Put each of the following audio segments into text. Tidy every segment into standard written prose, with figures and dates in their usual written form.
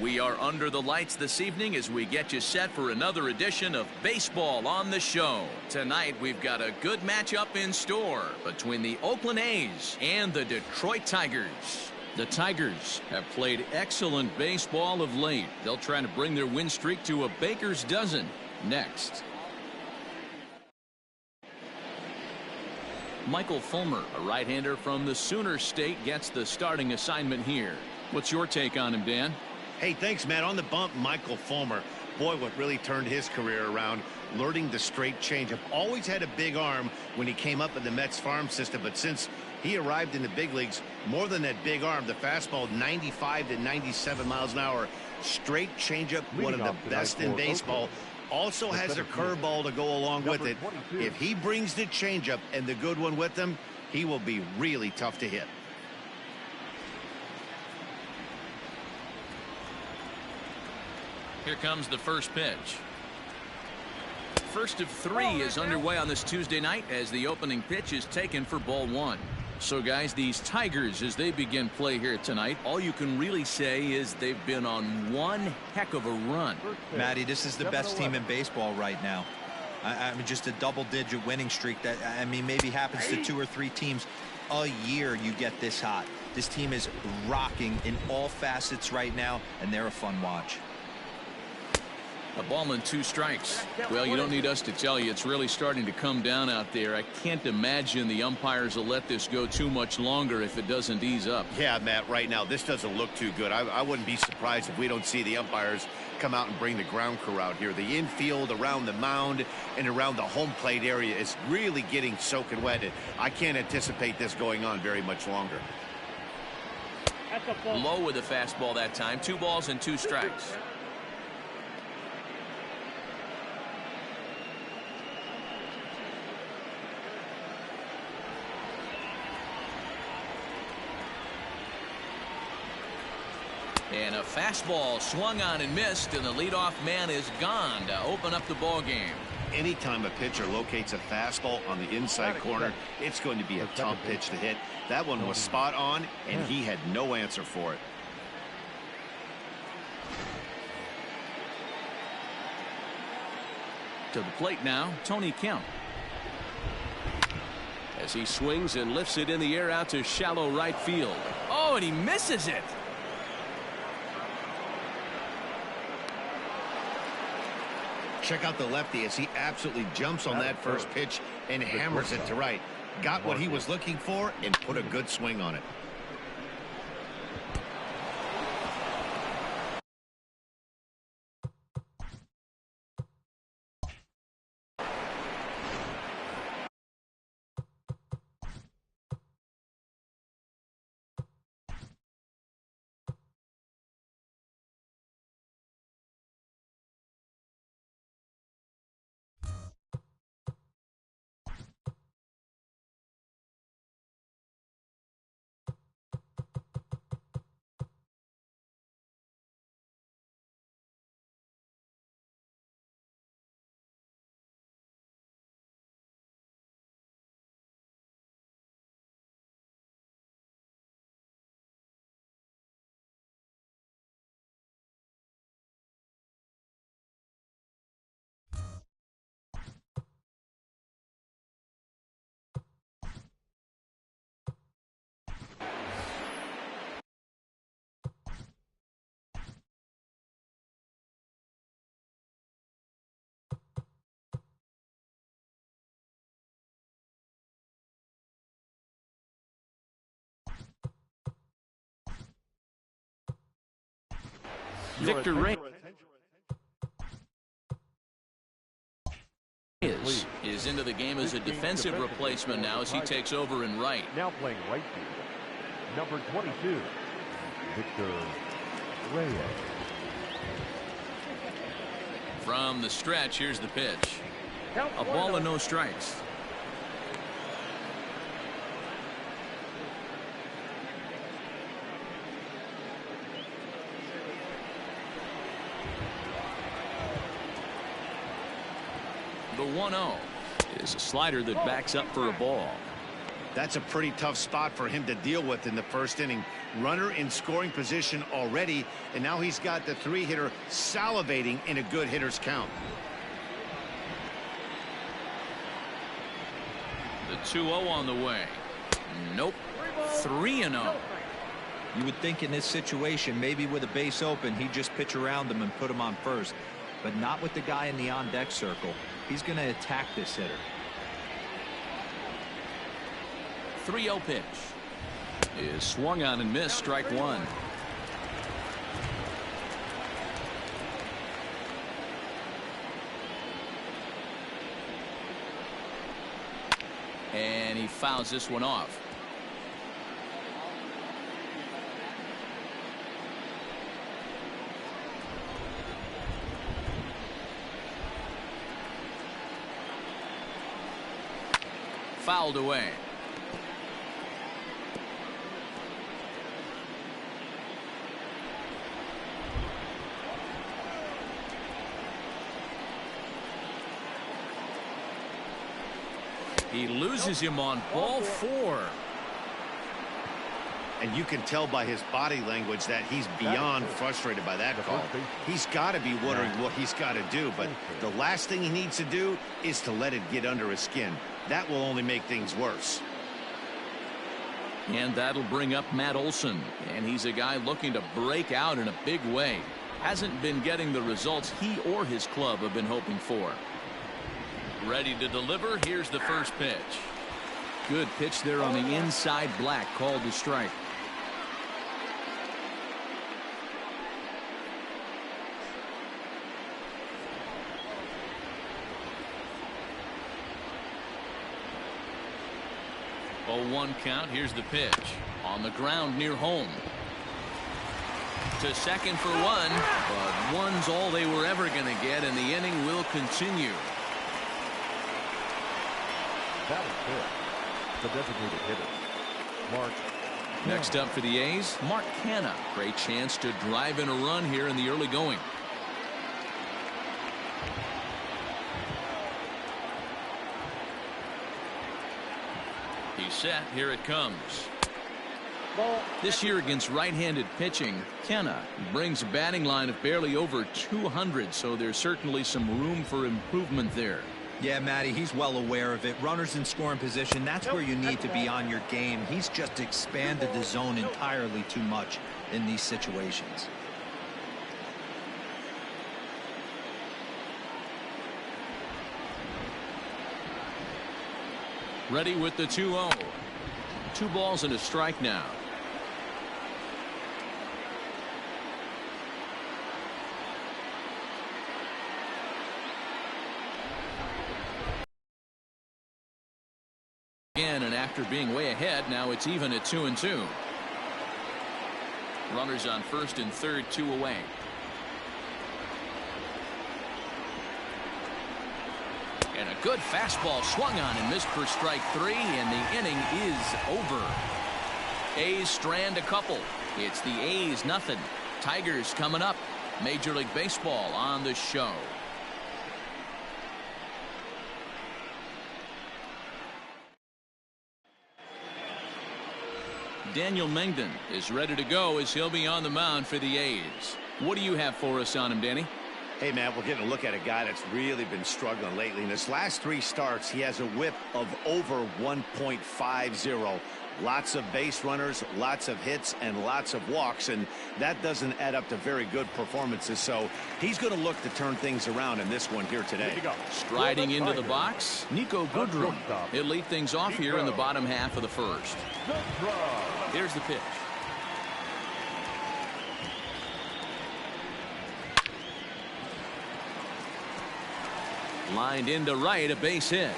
We are under the lights this evening as we get you set for another edition of Baseball on the Show. Tonight, we've got a good matchup in store between the Oakland A's and the Detroit Tigers. The Tigers have played excellent baseball of late. They'll try to bring their win streak to a baker's dozen next. Michael Fulmer, a right-hander from the Sooner State, gets the starting assignment here. What's your take on him, Dan? Hey, thanks, Matt. On the bump, Michael Fulmer. Boy, what really turned his career around, learning the straight changeup. Always had a big arm when he came up in the Mets farm system, but since he arrived in the big leagues, more than that big arm, the fastball 95 to 97 miles an hour. Straight changeup, one of the best in baseball. Also has a curveball to go along with it. If he brings the changeup and the good one with him, he will be really tough to hit. Here comes the first pitch. First of three is underway on this Tuesday night as the opening pitch is taken for ball one. So, guys, these Tigers, as they begin play here tonight, all you can really say is they've been on one heck of a run. Matty, this is the best team in baseball right now. I mean, just a double-digit winning streak that, I mean, maybe happens to 2 or 3 teams a year. You get this hot. This team is rocking in all facets right now, and they're a fun watch. A ball and 2 strikes. Well, you don't need us to tell you it's really starting to come down out there. I can't imagine the umpires will let this go too much longer if it doesn't ease up. Yeah, Matt, right now this doesn't look too good. I wouldn't be surprised if we don't see the umpires come out and bring the ground crew out here. The infield around the mound and around the home plate area is really getting soaking wet. I can't anticipate this going on very much longer. Low with a fastball that time. 2 balls and 2 strikes. And a fastball swung on and missed, and the leadoff man is gone to open up the ball game. Anytime a pitcher locates a fastball on the inside corner, it's going to be a tough pitch to hit. That one was spot on, and he had no answer for it. To the plate now, Tony Kemp. As he swings and lifts it in the air out to shallow right field. Oh, and he misses it. Check out the lefty as he absolutely jumps on that first pitch and hammers it to right. Got what he was looking for and put a good swing on it. Victor Reyes is into the game as a defensive replacement now as he takes over in right. Now playing right field, number 22, Victor Reyes. From the stretch, here's the pitch. A ball and no strikes. The 1-0 is a slider that backs up for a ball. That's a pretty tough spot for him to deal with in the first inning. Runner in scoring position already, and now he's got the 3-hitter salivating in a good hitter's count. The 2-0 on the way. Nope. 3-0. You would think in this situation, maybe with a base open, he'd just pitch around him and put him on first. But not with the guy in the on-deck circle. He's going to attack this hitter. 3-0 pitch is swung on and missed. Strike one. And he fouls this one off. Fouled away. He loses him on ball 4. And you can tell by his body language that he's beyond frustrated by that call. He's got to be wondering what he's got to do, but the last thing he needs to do is to let it get under his skin. That will only make things worse. And that'll bring up Matt Olson, and he's a guy looking to break out in a big way. Hasn't been getting the results he or his club have been hoping for. Ready to deliver. Here's the first pitch. Good pitch there on the inside black, called to strike. Oh, 1 count. Here's the pitch on the ground near home. To second for 1, but 1's all they were ever going to get, and the inning will continue. That is good. The designated hitter, Mark. Next up for the A's, Mark Canha. Great chance to drive in a run here in the early going. He's set. Here it comes. This year against right-handed pitching, Canha brings a batting line of barely over 200, so there's certainly some room for improvement there. Yeah, Matty, he's well aware of it. Runners in scoring position, that's where you need to be on your game. He's just expanded the zone entirely too much in these situations. Ready with the 2-0. 2 balls and a strike now. Again, and after being way ahead, now it's even at 2-2. Runners on first and third, 2 away. And a good fastball swung on and missed for strike 3, and the inning is over. A's strand a couple. It's the A's nothing. Tigers coming up. Major League Baseball on the show. Daniel Mengden is ready to go as he'll be on the mound for the A's. What do you have for us on him, Danny? Hey, Matt, we're getting a look at a guy that's really been struggling lately. In his last 3 starts, he has a whip of over 1.50. Lots of base runners, lots of hits, and lots of walks, and that doesn't add up to very good performances. So he's going to look to turn things around in this one here today. Striding into the box, Nico Goodrum. He'll lead things off here in the bottom half of the first. Here's the pitch. Lined into right, a base hit.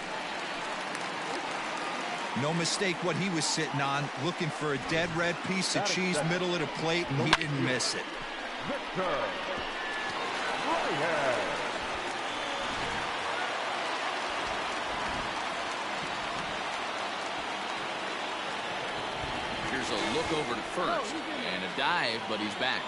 No mistake what he was sitting on, looking for a dead red piece of cheese middle of the plate, and he didn't miss it. Here's a look over to first, and a dive, but he's back.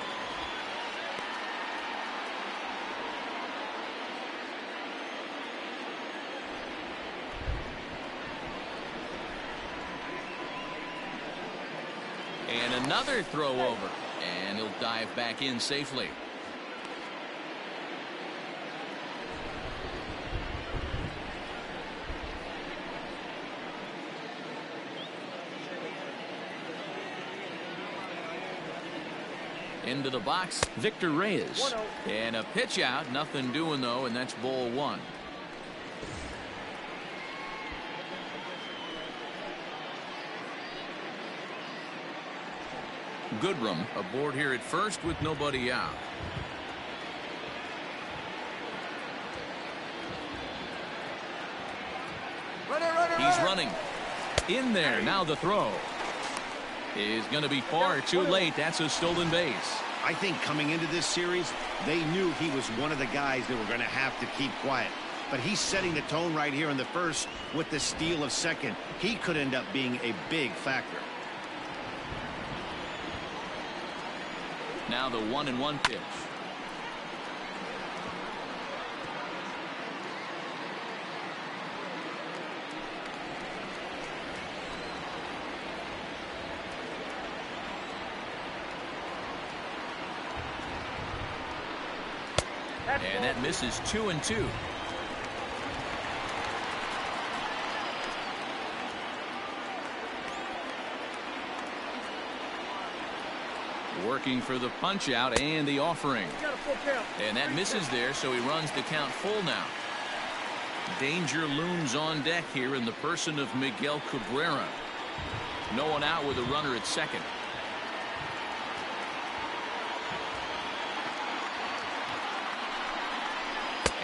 And another throw over. And he'll dive back in safely. Into the box, Victor Reyes. And a pitch out. Nothing doing, though, and that's ball one. Goodrum aboard here at first with nobody out. He's running. In there. Now the throw is going to be far too late. That's a stolen base. I think coming into this series, they knew he was one of the guys that were going to have to keep quiet. But he's setting the tone right here in the first with the steal of second. He could end up being a big factor. Now the 1-1 pitch. And that misses 2-2. Working for the punch out and the offering. And that misses there, so he runs the count full now. Danger looms on deck here in the person of Miguel Cabrera. No one out with a runner at second.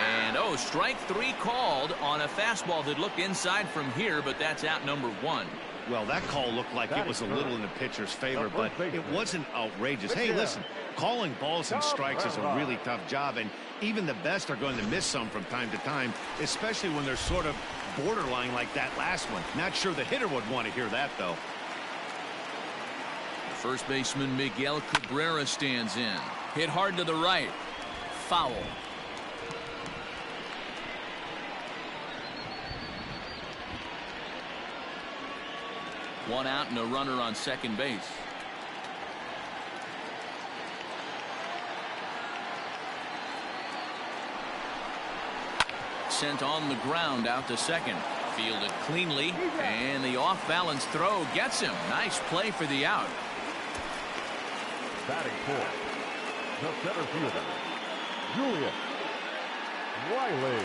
And oh, strike three called on a fastball that looked inside from here, but that's out number one. Well, that call looked like it was a little in the pitcher's favor, but it wasn't outrageous. Hey, listen, calling balls and strikes is a really tough job, and even the best are going to miss some from time to time, especially when they're sort of borderline like that last one. Not sure the hitter would want to hear that, though. First baseman Miguel Cabrera stands in. Hit hard to the right. Foul. One out and a runner on second base. Sent on the ground out to second. Fielded cleanly, and the off-balance throw gets him. Nice play for the out. Batting fourth, the center fielder, Julius Wiley.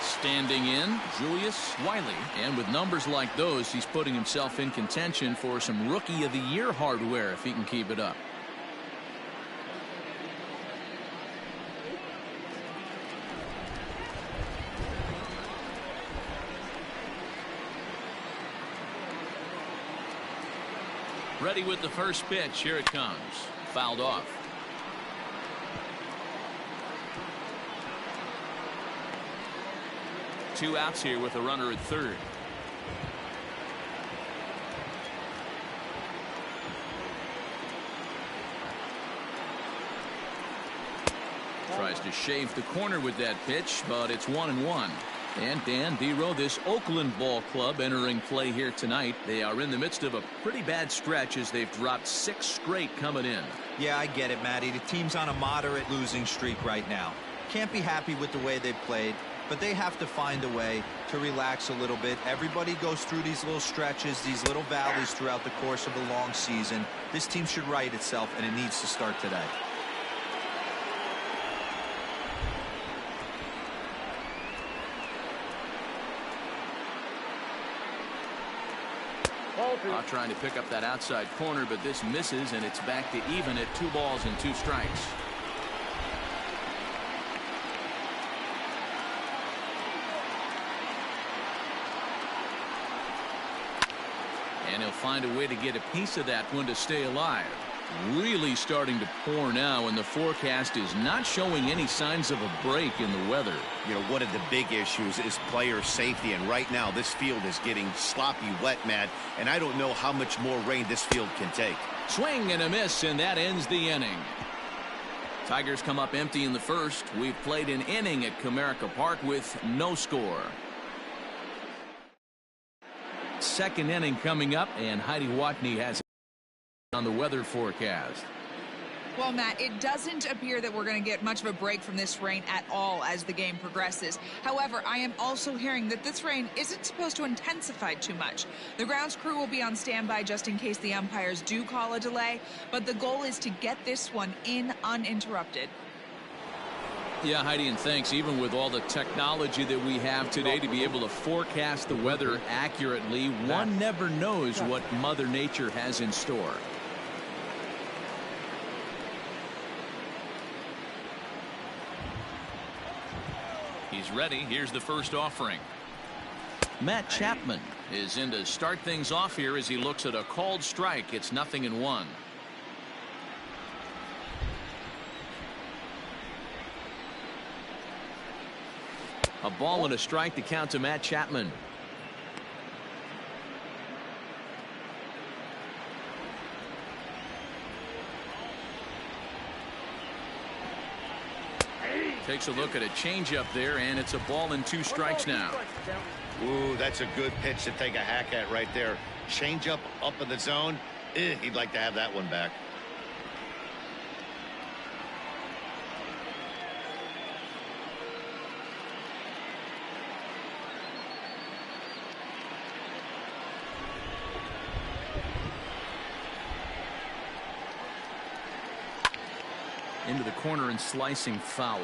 Standing in, Julius Wiley. And with numbers like those, he's putting himself in contention for some Rookie of the Year hardware if he can keep it up. Ready with the first pitch. Here it comes. Fouled off. Two outs here with a runner at third. Tries to shave the corner with that pitch, but it's 1-1. And Dan Dero, this Oakland ball club entering play here tonight. They are in the midst of a pretty bad stretch as they've dropped 6 straight coming in. Yeah, I get it, Matty. The team's on a moderate losing streak right now. Can't be happy with the way they've played, but they have to find a way to relax a little bit. Everybody goes through these little stretches, these little valleys throughout the course of a long season. This team should right itself, and it needs to start today. Trying to pick up that outside corner, but this misses, and it's back to even at 2 balls and 2 strikes. And he'll find a way to get a piece of that one to stay alive. Really starting to pour now, and the forecast is not showing any signs of a break in the weather. You know, one of the big issues is player safety, and right now this field is getting sloppy wet, Matt, and I don't know how much more rain this field can take. Swing and a miss, and that ends the inning. Tigers come up empty in the first. We've played an inning at Comerica Park with no score. Second inning coming up, and Heidi Watney has on the weather forecast. Well, Matt, it doesn't appear that we're going to get much of a break from this rain at all as the game progresses. However, I am also hearing that this rain isn't supposed to intensify too much. The grounds crew will be on standby just in case the umpires do call a delay, but the goal is to get this one in uninterrupted. Yeah, Heidi, and thanks. Even with all the technology that we have today to be able to forecast the weather accurately, one never knows what Mother Nature has in store. He's ready. Here's the first offering. Matt Chapman is in to start things off here as he looks at a called strike. It's 0-1. A ball and a strike to count to Matt Chapman. Takes a look at a changeup there, and it's a ball and 2 strikes now. Ooh, that's a good pitch to take a hack at right there. Changeup up in the zone. He'd like to have that one back. Into the corner and slicing foul.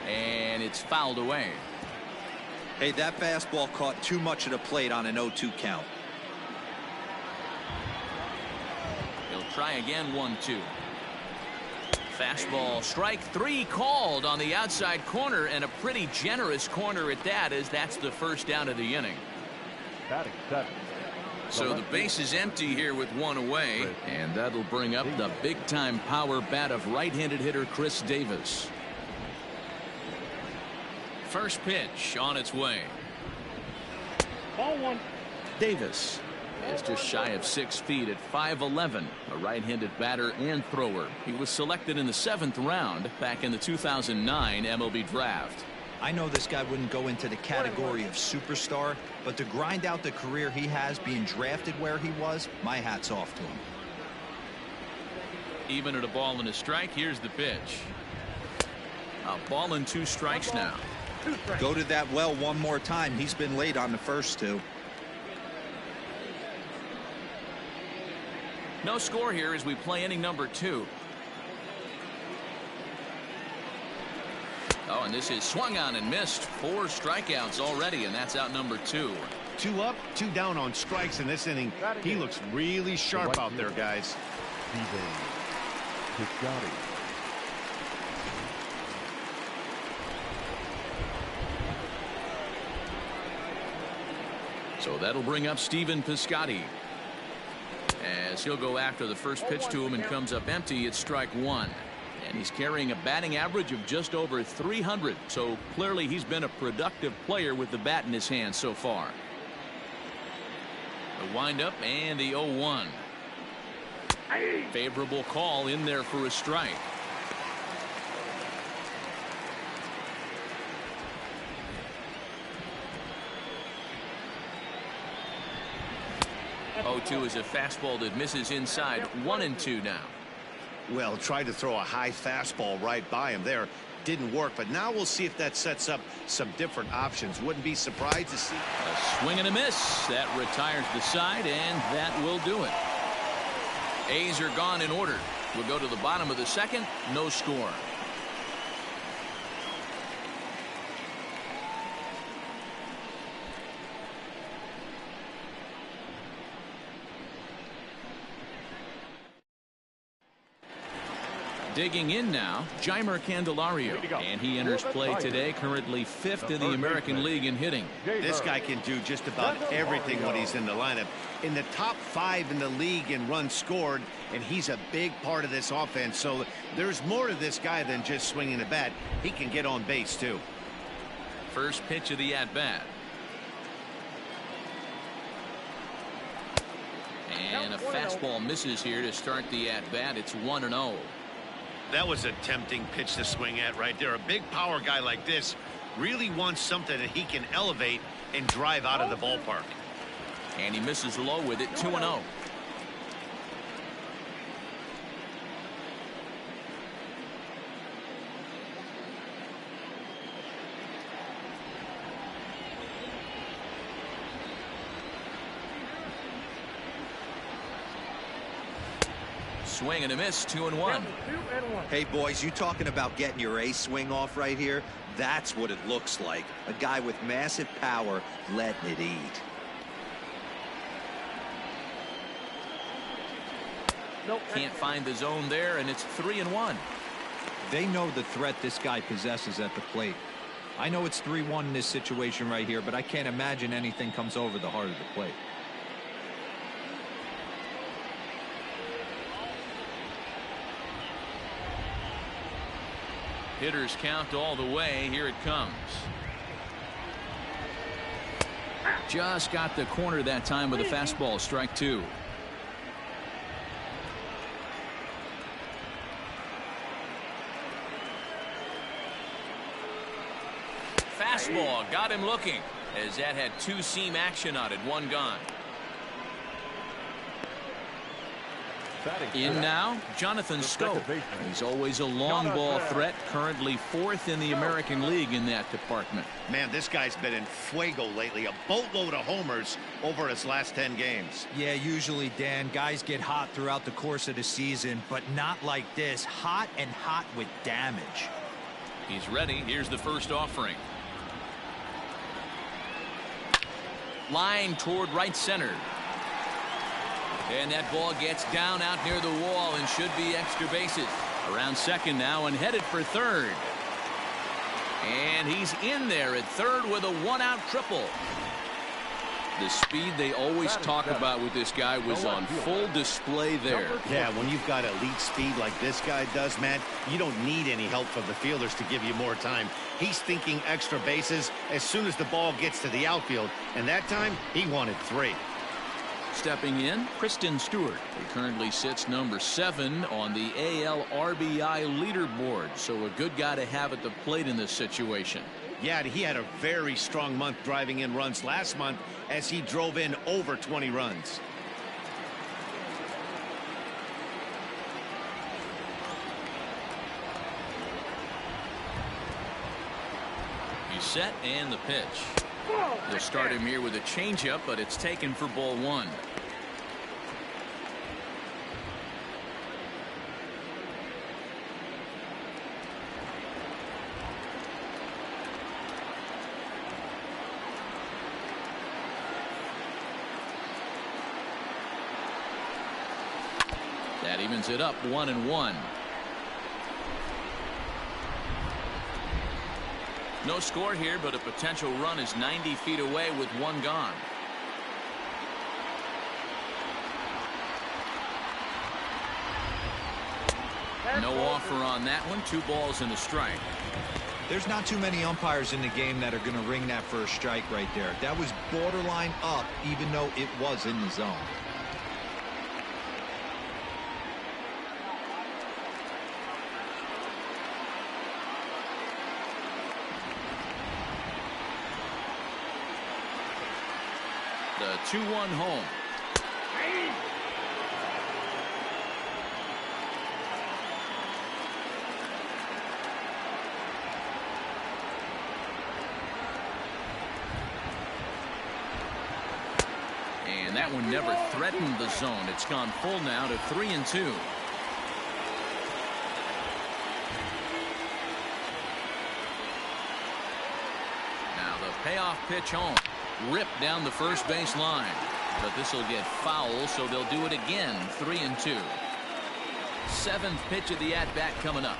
And it's fouled away. Hey, that fastball caught too much of the plate on an 0-2 count. He'll try again. 1-2. Fastball, strike 3 called on the outside corner, and a pretty generous corner at that, as that's the first down of the inning. Batting 7. So the base is empty here with 1 away, and that'll bring up the big-time power bat of right-handed hitter Chris Davis. First pitch on its way. Ball 1. Davis is just shy of 6 feet at 5'11", a right-handed batter and thrower. He was selected in the 7th round back in the 2009 MLB draft. I know this guy wouldn't go into the category of superstar, but to grind out the career he has being drafted where he was, my hat's off to him. Even at a ball and a strike, here's the pitch. A ball and 2 strikes now. Go to that well one more time. He's been late on the first 2. No score here as we play inning number 2. Oh, and this is swung on and missed. 4 strikeouts already, and that's out number 2. 2 up, 2 down on strikes in this inning. He looks really sharp out there, guys. So that'll bring up Stephen Piscotty, as he'll go after the first pitch to him and comes up empty. It's strike 1, and he's carrying a batting average of just over 300, so clearly he's been a productive player with the bat in his hand so far. The windup and the 0-1. Favorable call in there for a strike. 0-2 is a fastball that misses inside. 1-2 now. Well, tried to throw a high fastball right by him there. Didn't work, but now we'll see if that sets up some different options. Wouldn't be surprised to see. A swing and a miss. That retires the side, and that will do it. A's are gone in order. We'll go to the bottom of the 2nd. No score. Digging in now, Jeimer Candelario, and he enters play today, currently 5th in the American League in hitting. This guy can do just about everything when he's in the lineup. In the top 5 in the league in runs scored, and he's a big part of this offense. So there's more to this guy than just swinging the bat. He can get on base too. First pitch of the at-bat. And a fastball misses here to start the at-bat. It's 1-0. That was a tempting pitch to swing at right there. A big power guy like this really wants something that he can elevate and drive out of the ballpark. And he misses low with it, 2-0. Swing and a miss, 2-1. Hey, boys, you talking about getting your ace swing off right here? That's what it looks like. A guy with massive power letting it eat. Can't find the zone there, and it's 3-1. They know the threat this guy possesses at the plate. I know it's 3-1 in this situation right here, but I can't imagine anything comes over the heart of the plate. Hitters count all the way. Here it comes. Just got the corner that time with a fastball. Strike 2. Fastball got him looking, as that had 2-seam action on it. 1 gone. In now, Jonathan Scope. He's always a long ball threat, currently 4th in the American League in that department. Man, this guy's been in fuego lately. A boatload of homers over his last 10 games. Yeah, usually, Dan, guys get hot throughout the course of the season, but not like this. Hot and hot with damage. He's ready. Here's the first offering. Line toward right center. And that ball gets down out near the wall and should be extra bases. Around second now and headed for third. And he's in there at third with a 1-out triple. The speed they always talk about with this guy was on full display there. Yeah, when you've got elite speed like this guy does, Matt, you don't need any help from the fielders to give you more time. He's thinking extra bases as soon as the ball gets to the outfield, and that time he wanted 3. Stepping in, Kristen Stewart. He currently sits number 7 on the AL RBI leaderboard, so a good guy to have at the plate in this situation. Yeah, he had a very strong month driving in runs last month as he drove in over 20 runs. He's set and the pitch. They'll start him here with a changeup, but it's taken for ball 1. That evens it up 1-1. No score here, but a potential run is 90 feet away with 1 gone. No offer on that one. 2 balls and a strike. There's not too many umpires in the game that are going to ring that first strike right there. That was borderline up, even though it was in the zone. The 2-1 home. And that one never threatened the zone. It's gone full now to 3-2. Now the payoff pitch home. Ripped down the first base line, but this will get foul, so they'll do it again. 3-2. 7th pitch of the at-bat coming up.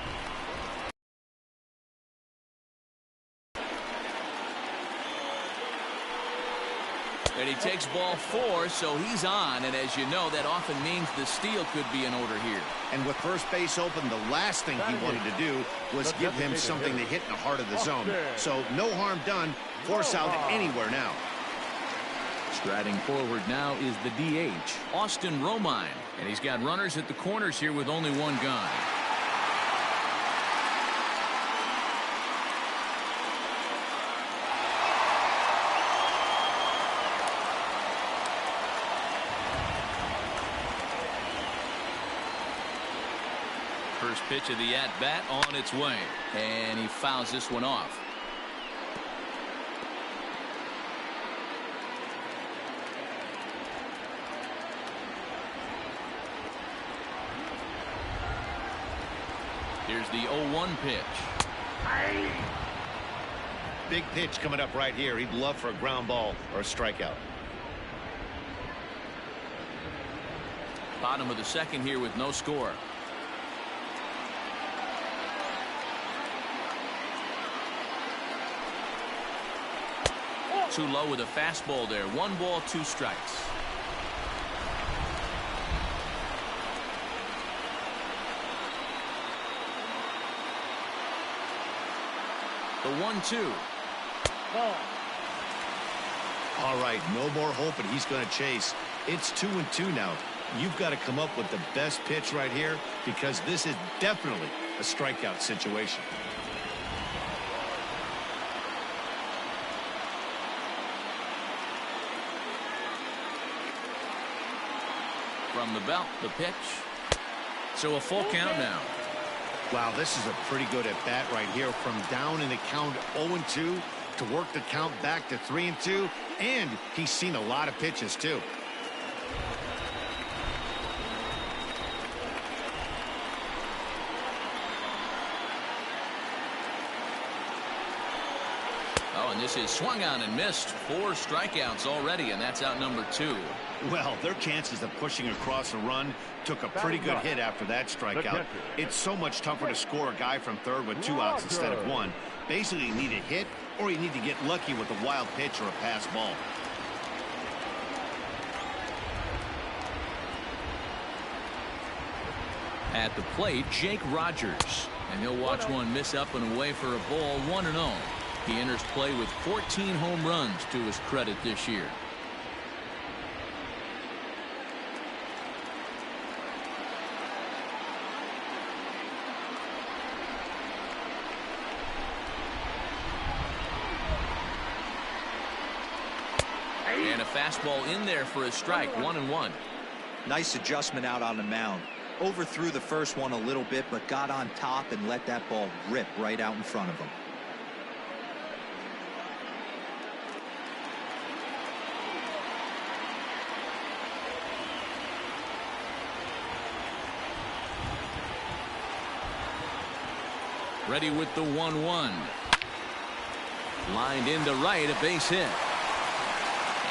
And he takes ball 4, so he's on, and as you know, that often means the steal could be in order here. And with first base open, the last thing he wanted to do was give him something to hit in the heart of the zone. So no harm done. Force out anywhere now. Striding forward now is the DH, Austin Romine, and he's got runners at the corners here with only 1 gone. first pitch of the at-bat on its way. And he fouls this one off. Here's the 0-1 pitch. Big pitch coming up right here. He'd love for a ground ball or a strikeout. Bottom of the second here with no score. Too low with a fastball there. 1 ball, 2 strikes. The 1-2. All right, no more hoping he's going to chase. It's 2-2 now. You've got to come up with the best pitch right here because this is definitely a strikeout situation. From the belt, the pitch. So a full count now. Wow, this is a pretty good at bat right here. From down in the count 0-2 to work the count back to 3-2, and he's seen a lot of pitches too. Oh, and this is swung on and missed. 4 strikeouts already, and that's out number 2. Well, their chances of pushing across a run took a pretty good hit after that strikeout. It's so much tougher to score a guy from third with 2 outs instead of 1. Basically, you need a hit or you need to get lucky with a wild pitch or a pass ball. At the plate, Jake Rogers. And he'll watch one miss up and away for a ball, 1-0. He enters play with 14 home runs to his credit this year. And a fastball in there for a strike, 1-1. Nice adjustment out on the mound. Overthrew the first one a little bit, but got on top and let that ball rip right out in front of him. Ready with the 1-1. Lined into right, a base hit.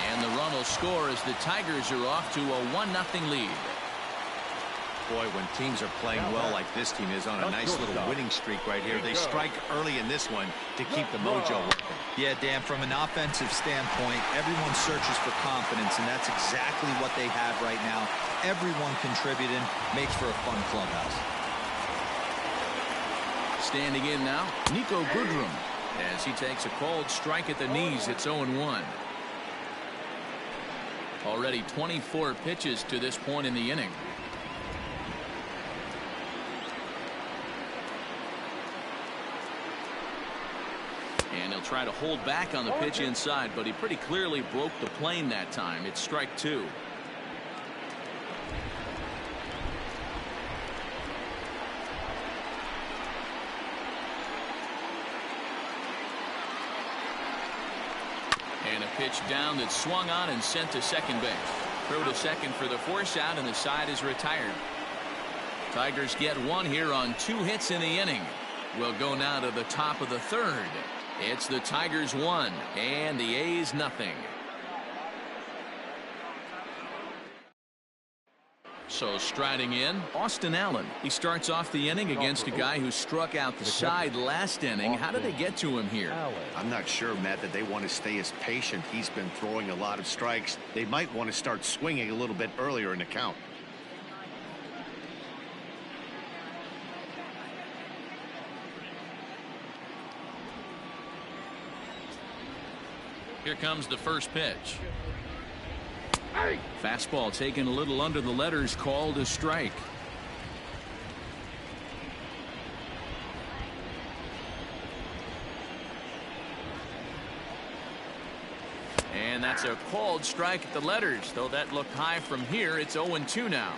And the run will score as the Tigers are off to a 1-0 lead. Boy, when teams are playing well like this team is on a nice little winning streak right here, they strike early in this one to keep the mojo working. Yeah, Dan, from an offensive standpoint, everyone searches for confidence, and that's exactly what they have right now. Everyone contributing makes for a fun clubhouse. Standing in now, Nico Goodrum, as he takes a called strike at the knees. It's 0-1. Already 24 pitches to this point in the inning. And he'll try to hold back on the pitch inside, but he pretty clearly broke the plane that time. It's strike 2. And a pitch down that's swung on and sent to second base. Throw to second for the force out, and the side is retired. Tigers get 1 here on 2 hits in the inning. We'll go now to the top of the third. It's the Tigers 1 and the A's nothing. So striding in, Austin Allen. He starts off the inning against a guy who struck out the side last inning. How did they get to him here? I'm not sure, Matt, that they want to stay as patient. He's been throwing a lot of strikes. They might want to start swinging a little bit earlier in the count. Here comes the first pitch. Fastball taken a little under the letters, called a strike. And that's a called strike at the letters, though that looked high from here. It's 0-2 now.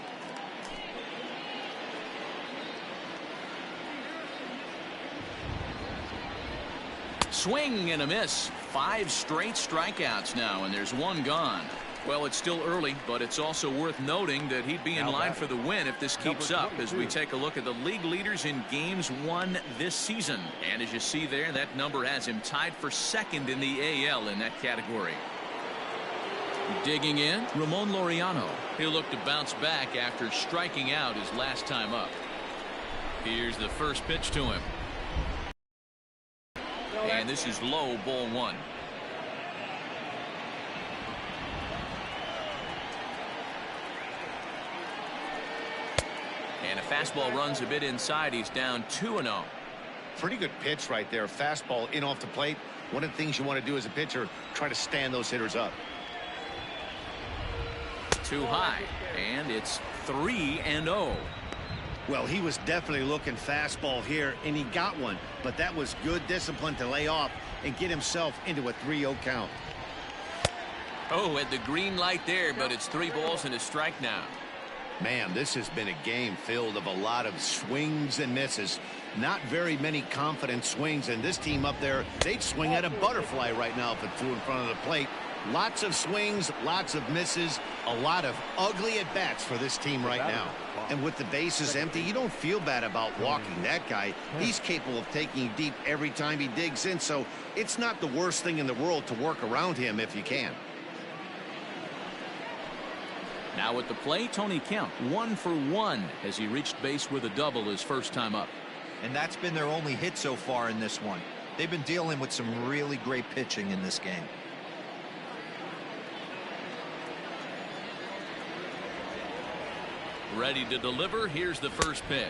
Swing and a miss. 5 straight strikeouts now, and there's 1 gone. Well, it's still early, but it's also worth noting that he'd be in line for the win if this keeps up as we take a look at the league leaders in games won this season. And as you see there, that number has him tied for 2nd in the AL in that category. Digging in, Ramon Laureano. He'll look to bounce back after striking out his last time up. Here's the first pitch to him. And this is low, ball 1. And a fastball runs a bit inside. He's down 2-0. Pretty good pitch right there. Fastball in off the plate. One of the things you want to do as a pitcher, try to stand those hitters up. Too high, and it's 3-0. Well, he was definitely looking fastball here, and he got one. But that was good discipline to lay off and get himself into a 3-0 count. Oh, at the green light there, but it's 3 balls and a strike now. Man, this has been a game filled of a lot of swings and misses. Not very many confident swings, and this team up there, they'd swing at a butterfly right now if it flew in front of the plate. Lots of swings, lots of misses, a lot of ugly at-bats for this team right now. And with the bases empty, you don't feel bad about walking that guy. He's capable of taking deep every time he digs in, so it's not the worst thing in the world to work around him if you can. Now at the plate, Tony Kemp, 1 for 1 as he reached base with a double his first time up. And that's been their only hit so far in this one. They've been dealing with some really great pitching in this game. Ready to deliver. Here's the first pitch.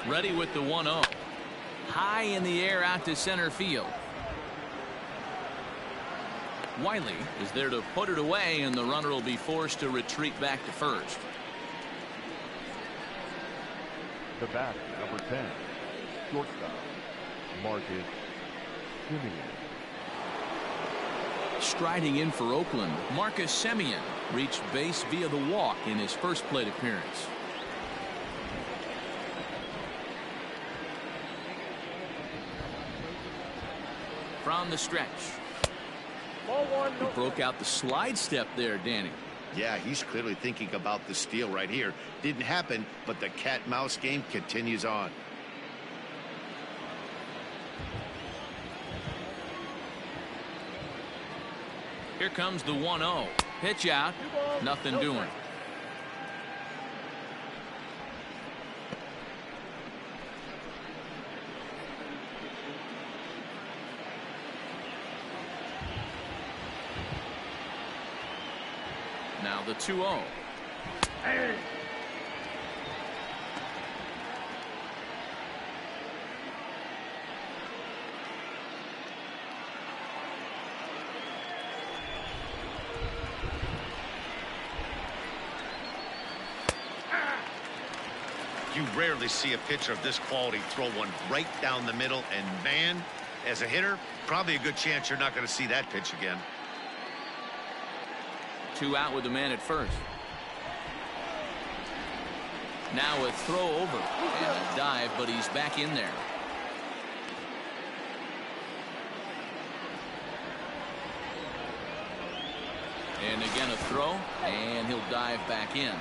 Ready with the 1-0. High in the air out to center field. Wiley is there to put it away, and the runner will be forced to retreat back to first. The bat, number 10, shortstop, Marcus Semien. Striding in for Oakland, Marcus Semien reached base via the walk in his first plate appearance. From the stretch. He broke out the slide step there, Danny. Yeah, he's clearly thinking about the steal right here. Didn't happen, but the cat-mouse game continues on. Here comes the 1-0. Pitch out. Nothing doing. Now the 2-0. You rarely see a pitcher of this quality throw one right down the middle, and man, as a hitter, probably a good chance you're not going to see that pitch again. 2 out with the man at first. Now a throw over and a dive, but he's back in there. And again a throw, and he'll dive back in.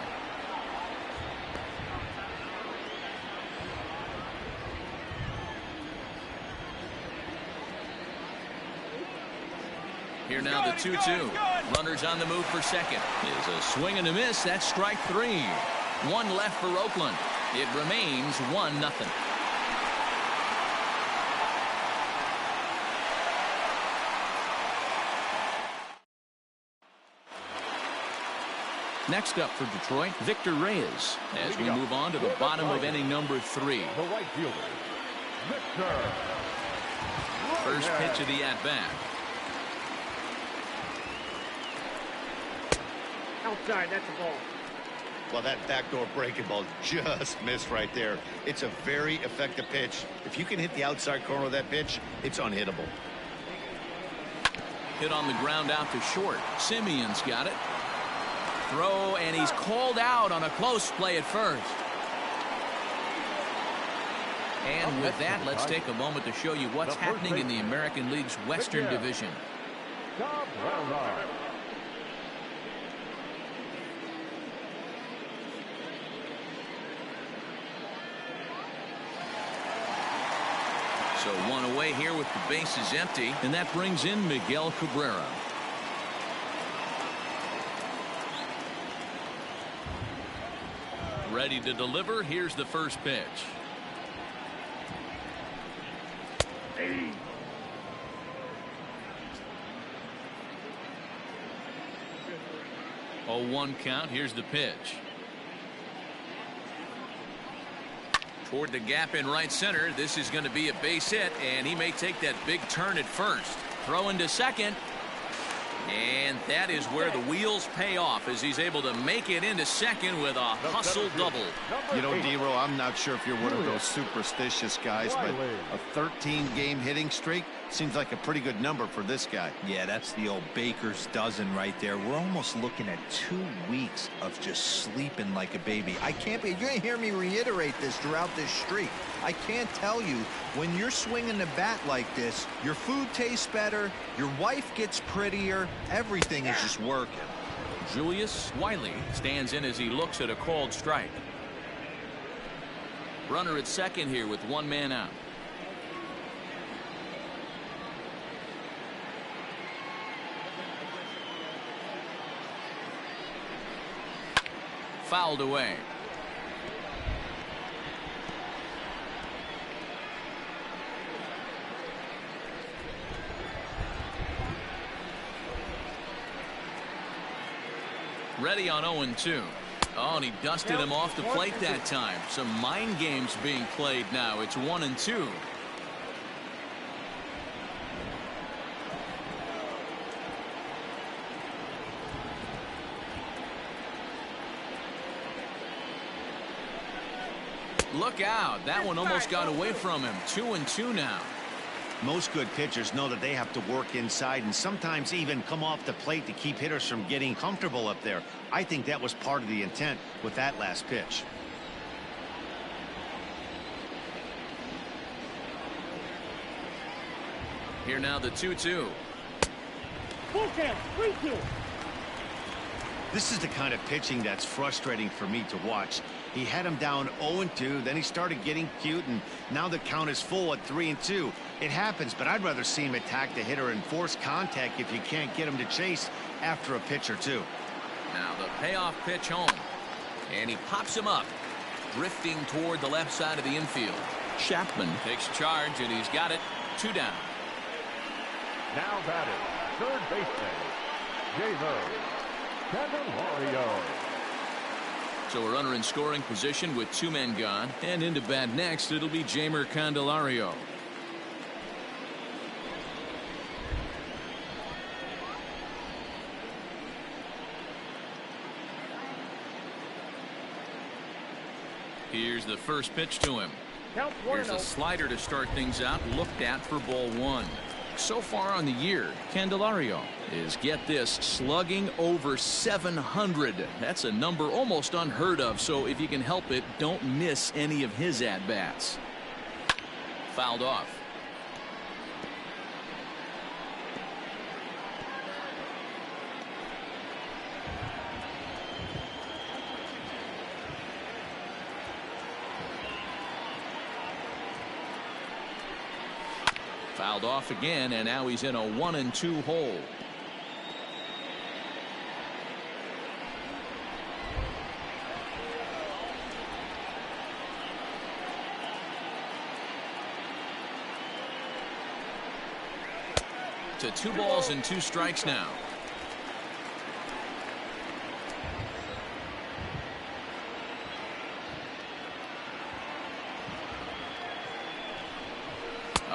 Here now the 2-2. Runners on the move for second. Is a swing and a miss. That's strike 3. 1 left for Oakland. It remains 1-0. Next up for Detroit, Victor Reyes, as we move on to the bottom of inning number 3. The right fielder, Victor. First pitch of the at-bat. Outside, that's a ball. Well, that backdoor breaking ball just missed right there. It's a very effective pitch. If you can hit the outside corner of that pitch, it's unhittable. Hit on the ground out to short. Simeon's got it. Throw, and he's called out on a close play at first. And with that, let's take a moment to show you what's happening in the American League's Western Division. So one away here with the bases empty, and that brings in Miguel Cabrera. Ready to deliver. Here's the first pitch. 0-1 count. Here's the pitch. Toward the gap in right center. This is going to be a base hit, and he may take that big turn at first. Throw into second. And that is where the wheels pay off as he's able to make it into second with a hustle double. You know, D-Row, I'm not sure if you're one of those superstitious guys, but a 13-game hitting streak seems like a pretty good number for this guy. Yeah, that's the old baker's dozen right there. We're almost looking at 2 weeks of just sleeping like a baby. I can't be, you're going to hear me reiterate this throughout this streak. I can't tell you, when you're swinging the bat like this, your food tastes better, your wife gets prettier, everything is just working. Julius Wiley stands in as he looks at a called strike. Runner at second here with one man out. Fouled away. Ready on 0-2. Oh, and he dusted him off the plate that time. Some mind games being played now. It's 1-2. Look out. That one almost got away from him. 2-2 now. Most good pitchers know that they have to work inside and sometimes even come off the plate to keep hitters from getting comfortable up there. I think that was part of the intent with that last pitch. Here now the 2-2. Full count, 3-2. This is the kind of pitching that's frustrating for me to watch. He had him down 0-2, then he started getting cute, and now the count is full at 3-2. It happens, but I'd rather see him attack the hitter and force contact if you can't get him to chase after a pitch or two. Now the payoff pitch home, and he pops him up, drifting toward the left side of the infield. Chapman takes charge, and he's got it. 2 down. Now batting, third baseman, Jamer Candelario. So a runner in scoring position with 2 men gone, and into bat next it'll be Jamer Candelario. Here's the first pitch to him. Here's a slider to start things out, looked at for ball 1. So far on the year, Candelario is, get this, slugging over 700. That's a number almost unheard of, so if you can help it, don't miss any of his at-bats. Fouled off. Fouled off again, and now he's in a 1-2 hole. To 2 balls and 2 strikes now.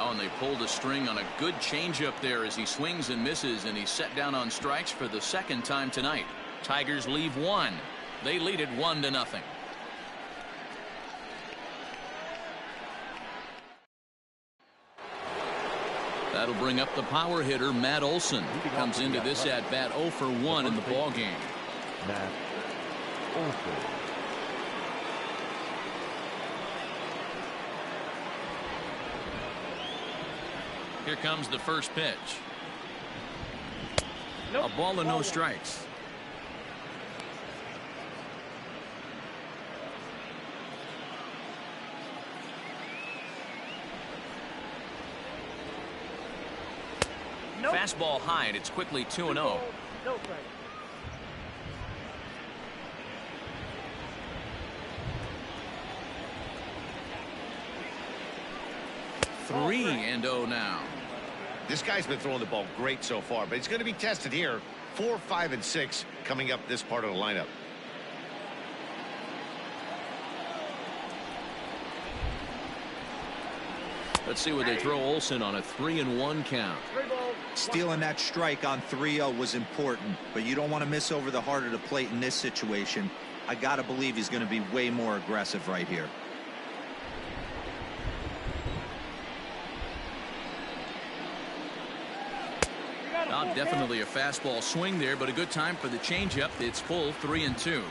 Oh, and they pulled a string on a good changeup there as he swings and misses, and he's set down on strikes for the 2nd time tonight. Tigers leave 1. They lead it 1-0. That'll bring up the power hitter, Matt Olson. Comes into this at-bat 0 for 1 in the ballgame. Matt Olson. Here comes the first pitch. A ball and no strikes. Fastball high, and it's quickly 2-0. No strike. 3-0 now. This guy's been throwing the ball great so far, but he's going to be tested here. 4, 5, and 6 coming up this part of the lineup. Let's see what they throw Olson on a 3-1 count. Stealing that strike on 3-0 was important, but you don't want to miss over the heart of the plate in this situation. I got to believe he's going to be way more aggressive right here. Not definitely a fastball swing there, but a good time for the changeup. It's full 3-2.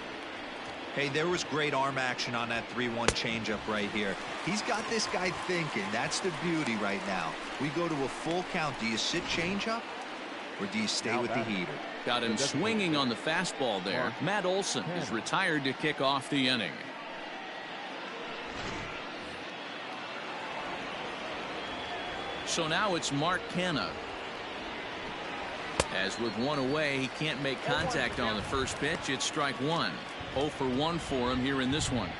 Hey, there was great arm action on that 3-1 changeup right here. He's got this guy thinking. That's the beauty right now. We go to a full count. Do you sit changeup or do you stay with the heater? Got him swinging on the fastball there. Matt Olson is retired to kick off the inning. So now it's Mark Canha. As with one away, he can't make contact on the first pitch. It's strike one. 0 for 1 for him here in this one.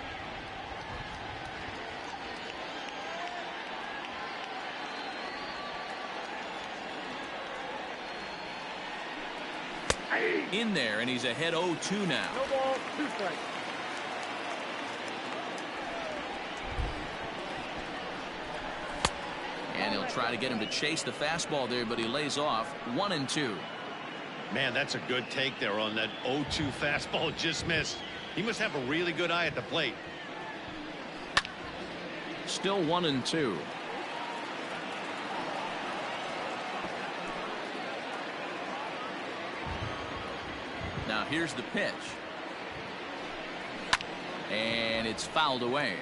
In there, and he's ahead 0-2 now. No ball, 2 strikes. And he'll try to get him to chase the fastball there, but he lays off. 1-2. Man, that's a good take there on that 0-2 fastball. Just missed. He must have a really good eye at the plate. Still 1-2. Now here's the pitch. And it's fouled away.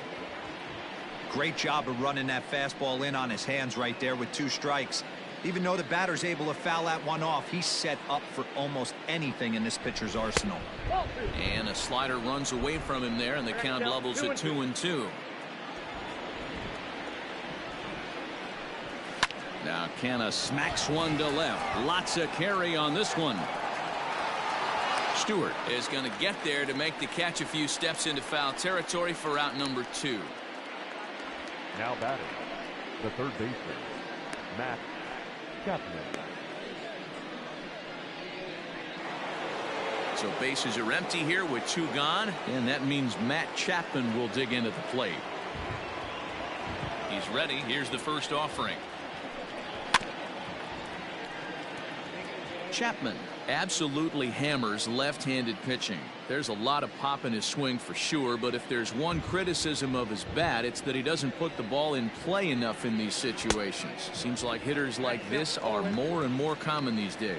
Great job of running that fastball in on his hands right there with 2 strikes. Even though the batter's able to foul that one off, he's set up for almost anything in this pitcher's arsenal. And a slider runs away from him there, and the count levels at 2-2. Now Canha smacks one to left. Lots of carry on this one. Stewart is going to get there to make the catch a few steps into foul territory for out number 2. Now batting, the third baseman, Matt Chapman. So bases are empty here with 2 gone, and that means Matt Chapman will dig into the plate. He's ready. Here's the first offering. Chapman absolutely hammers left-handed pitching. There's a lot of pop in his swing for sure, but if there's one criticism of his bat, it's that he doesn't put the ball in play enough in these situations. Seems like hitters like this are more and more common these days.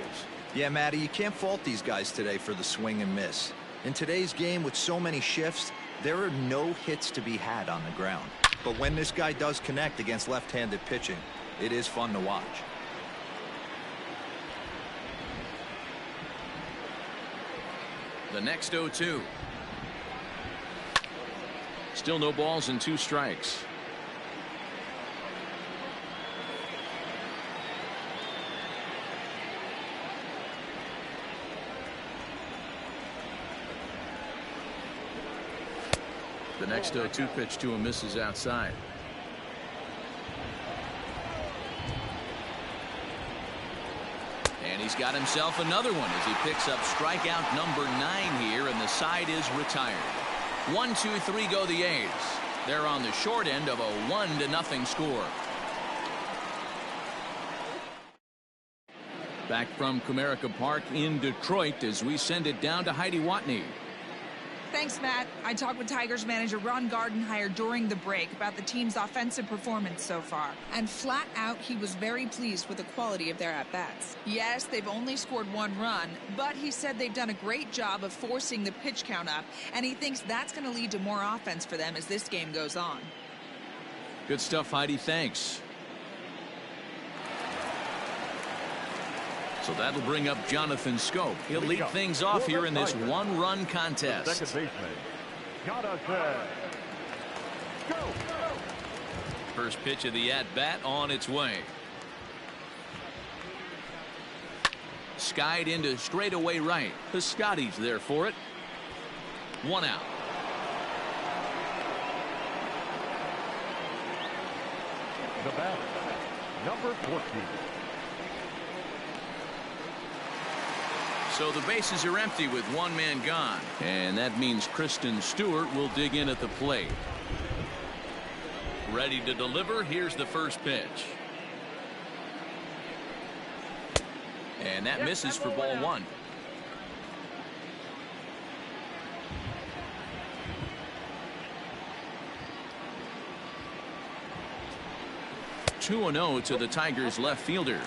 Yeah, Matty, you can't fault these guys today for the swing and miss. In today's game with so many shifts, there are no hits to be had on the ground. But when this guy does connect against left-handed pitching, it is fun to watch. The next 0-2. Still no balls and 2 strikes. The next 0-2 pitch to him misses outside. And he's got himself another one as he picks up strikeout number 9 here, and the side is retired. 1, 2, 3 go the A's. They're on the short end of a 1-0 score. Back from Comerica Park in Detroit as we send it down to Heidi Watney. Thanks, Matt. I talked with Tigers manager Ron Gardenhire during the break about the team's offensive performance so far. And flat out, he was very pleased with the quality of their at-bats. Yes, they've only scored 1 run, but he said they've done a great job of forcing the pitch count up, and he thinks that's going to lead to more offense for them as this game goes on. Good stuff, Heidi. Thanks. So that'll bring up Jonathan Scope. He'll lead things off here in this 1-run contest. Second baseman, Jonathan Scope. First pitch of the at-bat on its way. Skied into straightaway right. Piscotty's there for it. 1 out. The batter, number 14. So the bases are empty with 1 man gone. And that means Kristen Stewart will dig in at the plate. Ready to deliver. Here's the first pitch. And that misses for ball 1. (2-0) to the Tigers left fielder.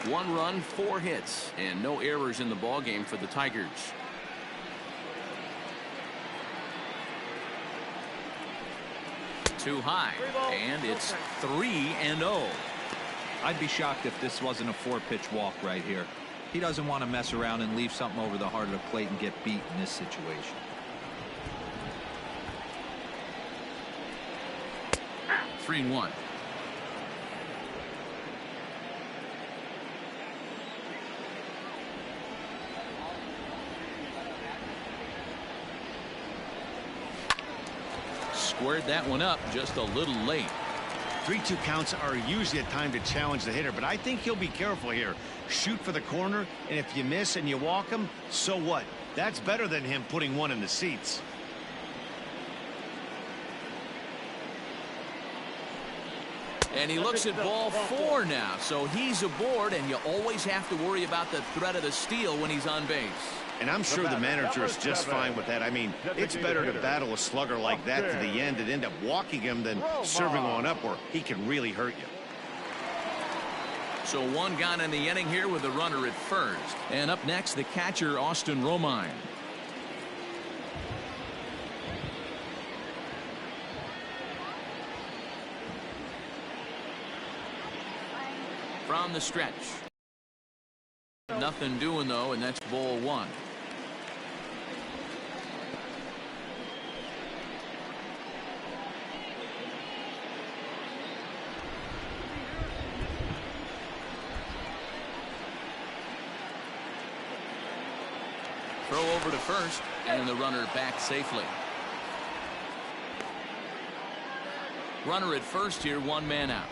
1 run, 4 hits, and no errors in the ball game for the Tigers. Too high, and it's 3-0. I'd be shocked if this wasn't a 4-pitch walk right here. He doesn't want to mess around and leave something over the heart of the plate and get beat in this situation. 3-1. Squared that one up just a little late. 3-2 counts are usually a time to challenge the hitter, but I think he'll be careful here. Shoot for the corner, and if you miss and you walk him, so what? That's better than him putting 1 in the seats. And he looks at ball 4 now, so he's aboard, and you always have to worry about the threat of the steal when he's on base. And I'm sure the manager is just fine with that. I mean, it's better to battle a slugger like that to the end and end up walking him than serving one up where he can really hurt you. So 1 gone in the inning here with a runner at first. And up next, the catcher, Austin Romine. From the stretch. Nothing doing, though, and that's ball 1. Throw over to first, and the runner back safely. Runner at first here, 1 man out.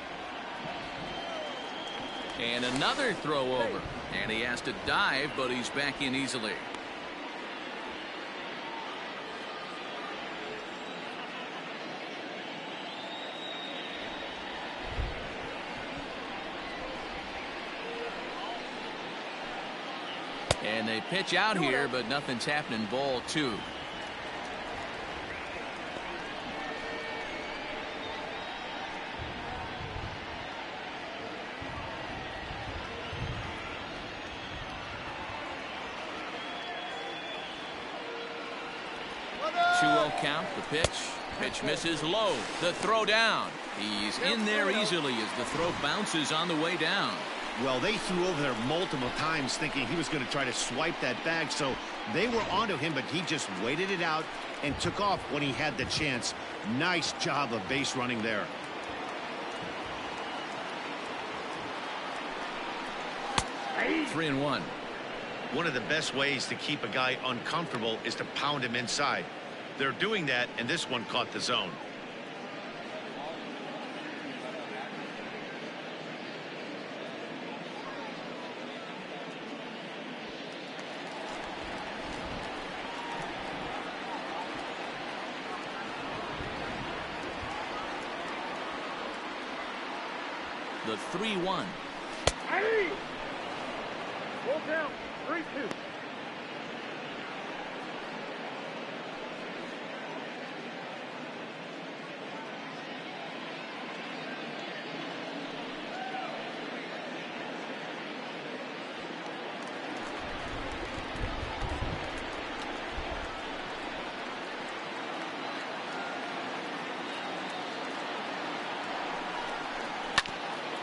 And another throw over. And he has to dive, but he's back in easily. And they pitch out here, but nothing's happening. Ball 2. Count. The pitch misses low. The throw down. He's in there easily as the throw bounces on the way down. Well, they threw over there multiple times thinking he was going to try to swipe that bag, so they were onto him, but he just waited it out and took off when he had the chance. Nice job of base running there. Hey. 3-1. One of the best ways to keep a guy uncomfortable is to pound him inside. They're doing that, and this one caught the zone. The 3-1. Hey! Roll down. 3-2.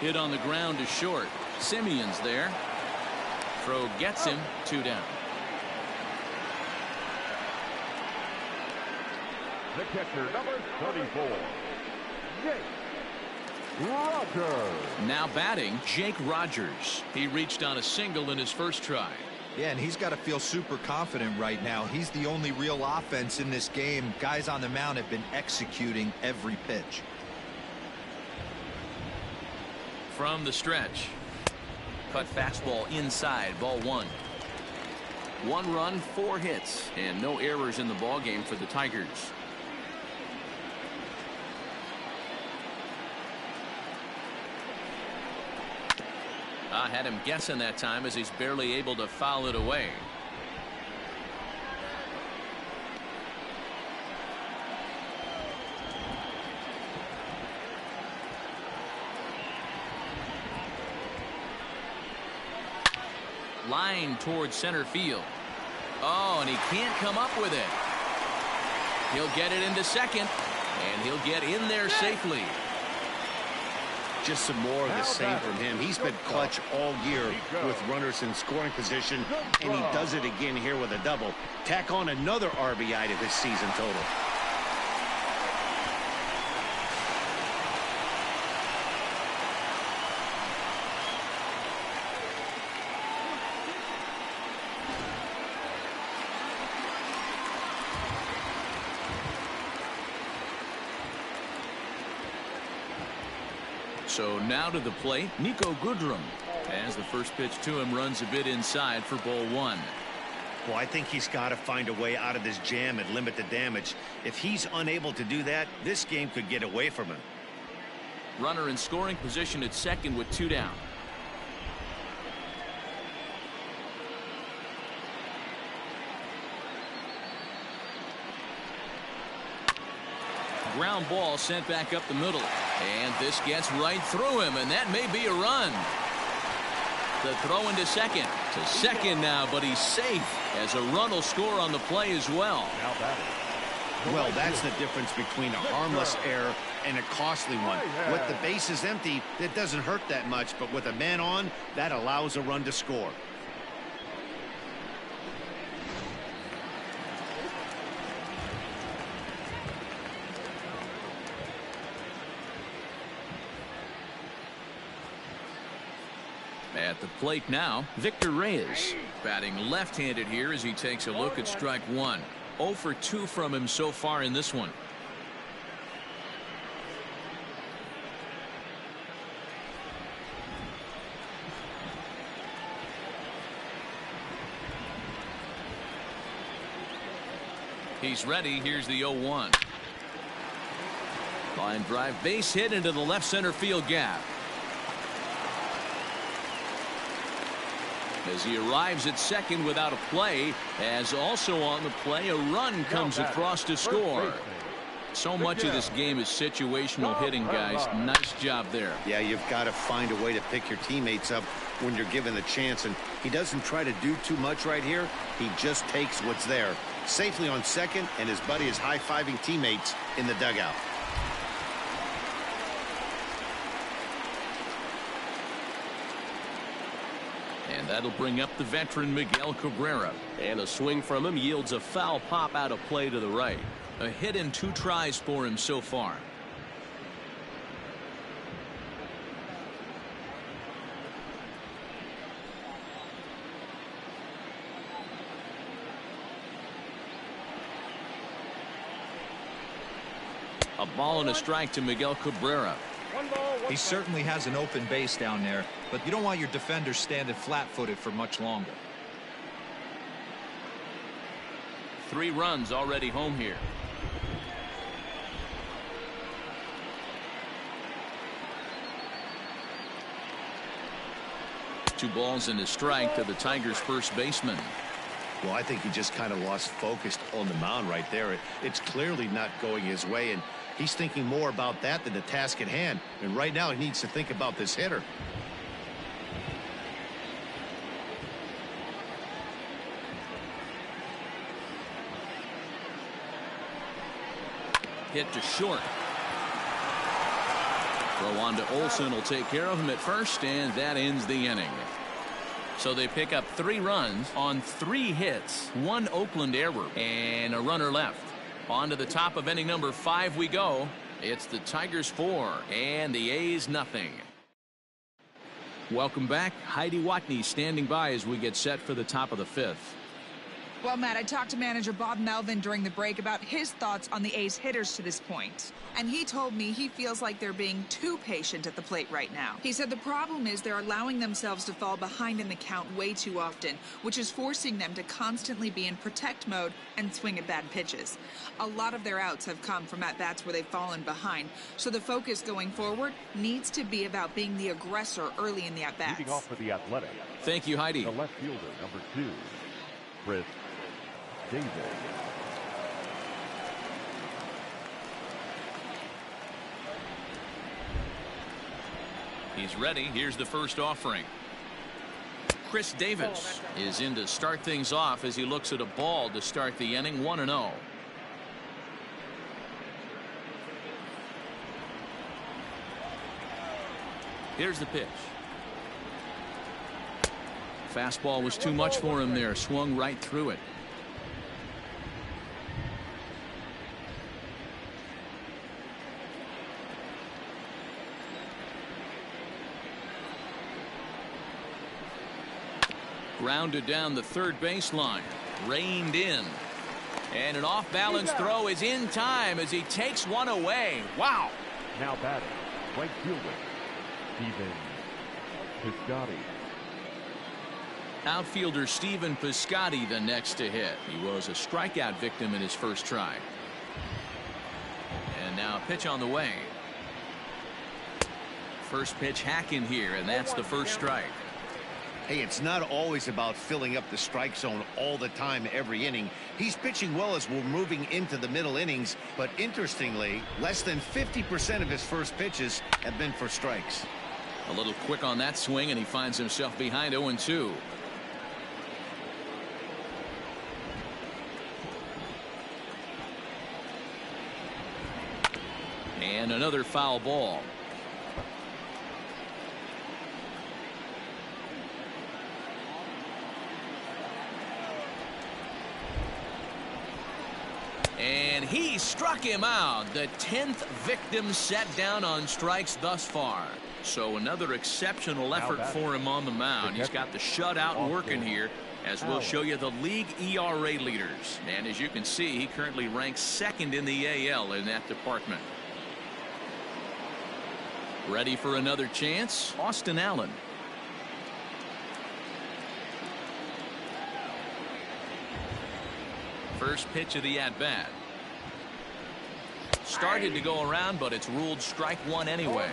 Hit on the ground to short. Simeon's there. Throw gets him. 2 down. The catcher, number 34, Jake Rogers. Now batting, Jake Rogers. He reached on a single in his first try. Yeah, and he's got to feel super confident right now. He's the only real offense in this game. Guys on the mound have been executing every pitch. From the stretch. Cut fastball inside, ball 1. 1 run, 4 hits, and no errors in the ball game for the Tigers. I had him guessing that time as he's barely able to foul it away. Line towards center field. Oh, and he can't come up with it. He'll get it into second, and he'll get in there safely. Just some more of the same from him. He's been clutch all year with runners in scoring position, and he does it again here with a double. Tack on another RBI to his season total. So now to the plate, Nico Goodrum. As the first pitch to him runs a bit inside for ball 1. Well, I think he's got to find a way out of this jam and limit the damage. If he's unable to do that, this game could get away from him. Runner in scoring position at second with 2 down. Ground ball sent back up the middle, and this gets right through him, and that may be a run. The throw into second now, but he's safe as a run will score on the play as well. Well, that's the difference between a harmless error and a costly one. With the bases empty, it doesn't hurt that much, but with a man on, that allows a run to score. At the plate now, Victor Reyes. Batting left-handed here as he takes a look at strike 1. 0 for 2 from him so far in this one. He's ready. Here's the 0-1. Line drive base hit into the left center field gap. As he arrives at second without a play, as also on the play, a run comes across to score. So much of this game is situational hitting, guys. Nice job there. Yeah, you've got to find a way to pick your teammates up when you're given the chance, and he doesn't try to do too much right here. He just takes what's there. Safely on second, and his buddy is high-fiving teammates in the dugout. And that'll bring up the veteran Miguel Cabrera. And a swing from him yields a foul pop out of play to the right. A hit in 2 tries for him so far. A ball and a strike to Miguel Cabrera. He certainly has an open base down there, but you don't want your defenders standing flat-footed for much longer. 3 runs already home here. Two balls and a strike to the Tigers' first baseman. Well, I think he just kind of lost focus on the mound right there. It's clearly not going his way, and he's thinking more about that than the task at hand. And right now, he needs to think about this hitter. Hit to short. Throw on to Olsen will take care of him at first, and that ends the inning. So they pick up 3 runs on 3 hits, 1 Oakland error, and a runner left. On to the top of inning number 5 we go. It's the Tigers 4 and the A's nothing. Welcome back. Heidi Watney standing by as we get set for the top of the 5th. Well, Matt, I talked to manager Bob Melvin during the break about his thoughts on the A's hitters to this point. And he told me he feels like they're being too patient at the plate right now. He said the problem is they're allowing themselves to fall behind in the count way too often, which is forcing them to constantly be in protect mode and swing at bad pitches. A lot of their outs have come from at-bats where they've fallen behind, so the focus going forward needs to be about being the aggressor early in the at-bats. Leading off for the Athletic. Thank you, Heidi. The left fielder, number 2, Chris Davis. He's ready. Here's the first offering. Chris Davis is in to start things off as he looks at a ball to start the inning. 1-0. Here's the pitch. Fastball was too much for him there. Swung right through it. Grounded down the third baseline. Reined in. And an off-balance throw is in time as he takes one away. Wow. Now batting, right fielder, Steven Piscotty. Outfielder Steven Piscotty the next to hit. He was a strikeout victim in his first try. And now a pitch on the way. First pitch hack in here, and that's the first strike. Hey, it's not always about filling up the strike zone all the time every inning. He's pitching well as we're moving into the middle innings, but interestingly, less than 50% of his first pitches have been for strikes. A little quick on that swing, and he finds himself behind 0-2. And another foul ball. And he struck him out. The 10th victim set down on strikes thus far. So another exceptional effort for him on the mound. He's got the shutout working here, as we'll show you the league ERA leaders. And as you can see, he currently ranks 2nd in the AL in that department. Ready for another chance? Austin Allen. First pitch of the at-bat. Started to go around, but it's ruled strike one anyway.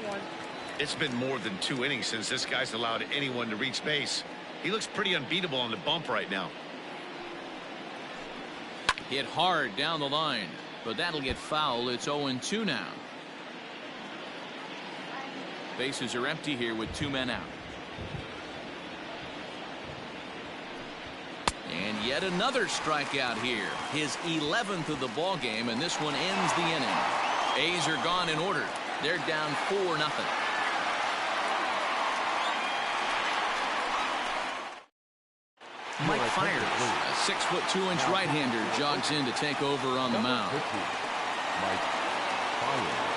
It's been more than 2 innings since this guy's allowed anyone to reach base. He looks pretty unbeatable on the bump right now. Hit hard down the line, but that'll get foul. It's 0-2 now. Bases are empty here with 2 men out. And yet another strikeout here. His 11th of the ball game, and this one ends the inning. A's are gone in order. They're down 4-0. Mike Fiers, a 6'2" right-hander, jogs in to take over on the mound. Mike Fiers.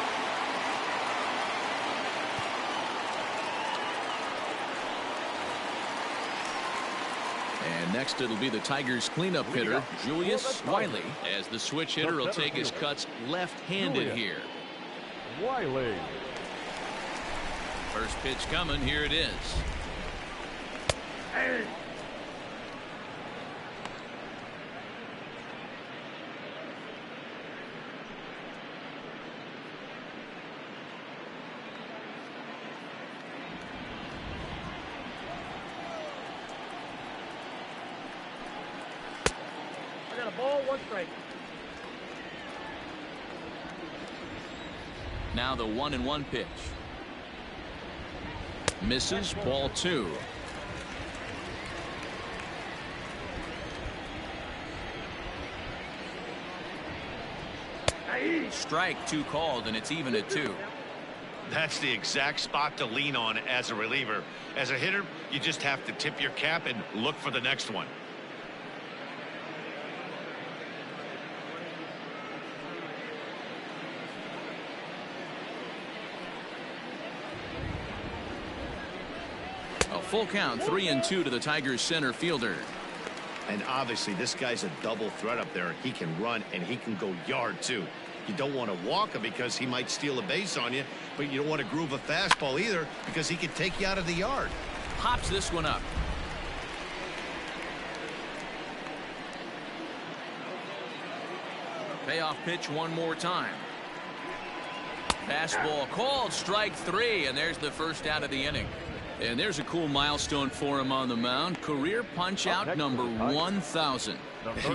And next it'll be the Tigers cleanup hitter, Julius Wiley, as the switch hitter will take his cuts left-handed here. Wiley. First pitch coming. Here it is. Hey. Ball, 1 strike. Now the 1-1 pitch. Misses. Ball 2. Strike 2 called, and it's even at 2. That's the exact spot to lean on as a reliever. As a hitter, you just have to tip your cap and look for the next one. A full count, 3-2 to the Tigers center fielder. And obviously this guy's a double threat up there. He can run and he can go yard too. You don't want to walk him because he might steal a base on you, but you don't want to groove a fastball either because he can take you out of the yard. Pops this one up. Payoff pitch one more time. Fastball called, strike 3, and there's the first out of the inning. And there's a cool milestone for him on the mound. Career punch-out number 1,000.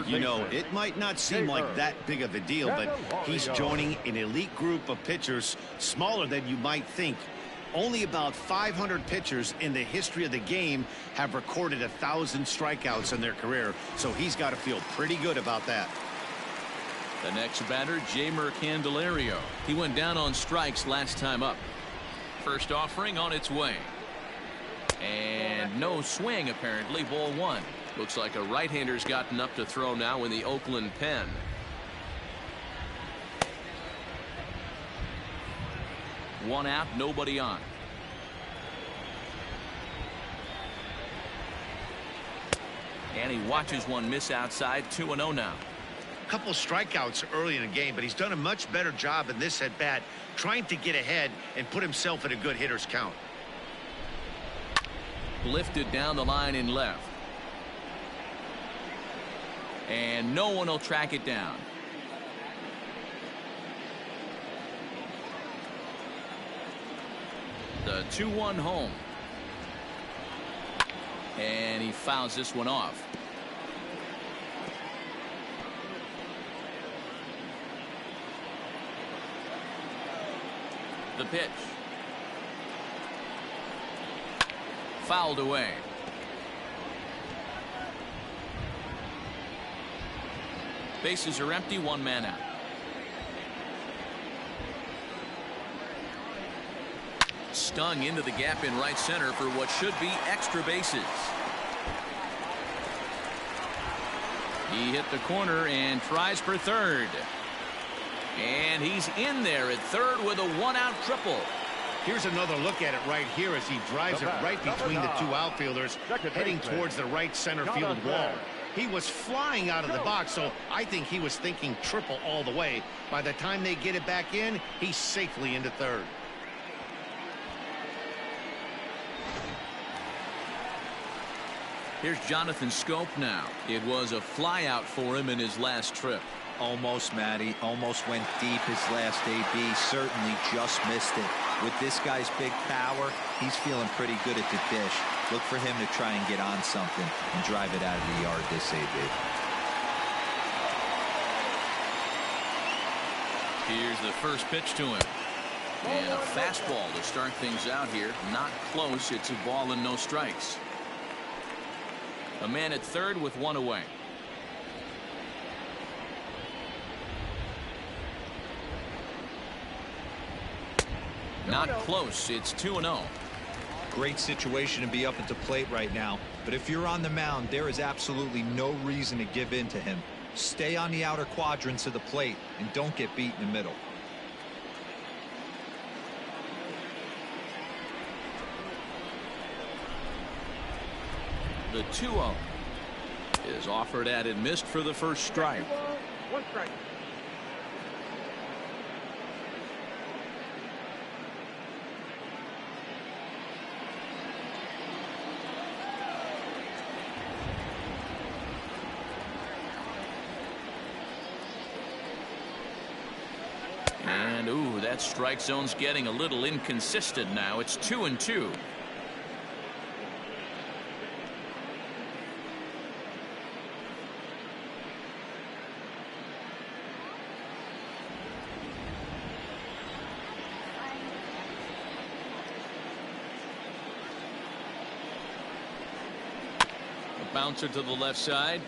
You know, it might not seem like that big of a deal, but he's joining an elite group of pitchers smaller than you might think. Only about 500 pitchers in the history of the game have recorded 1,000 strikeouts in their career, so he's got to feel pretty good about that. The next batter, Jeimer Candelario. He went down on strikes last time up. First offering on its way. And no swing, apparently. Ball 1. Looks like a right-hander's gotten up to throw now in the Oakland pen. One out, nobody on. And he watches one miss outside. 2-0 now. Couple strikeouts early in the game, but he's done a much better job in this at bat trying to get ahead and put himself in a good hitter's count. Lifted down the line in left. And no one will track it down. The 2-1 home. And he fouls this one off. The pitch. Fouled away. Bases are empty, one man out. Stung into the gap in right center for what should be extra bases. He hit the corner and tries for third. And he's in there at third with a one-out triple. Here's another look at it right here as he drives it right between the two outfielders, heading towards the right center field wall. He was flying out of the box, so I think he was thinking triple all the way. By the time they get it back in, he's safely into third. Here's Jonathan Scope now. It was a flyout for him in his last trip. Almost, Matty. Almost went deep his last AB. Certainly just missed it. With this guy's big power, he's feeling pretty good at the dish. Look for him to try and get on something and drive it out of the yard this AB. Here's the first pitch to him. And a fastball to start things out here. Not close. It's a ball and no strikes. A man at third with one away. Not close. It's 2-0. Great situation to be up at the plate right now. But if you're on the mound, there is absolutely no reason to give in to him. Stay on the outer quadrants of the plate and don't get beat in the middle. The 2-0 is offered at and missed for the first strike. One strike. And ooh, that strike zone's getting a little inconsistent now. It's 2-2. A bouncer to the left side.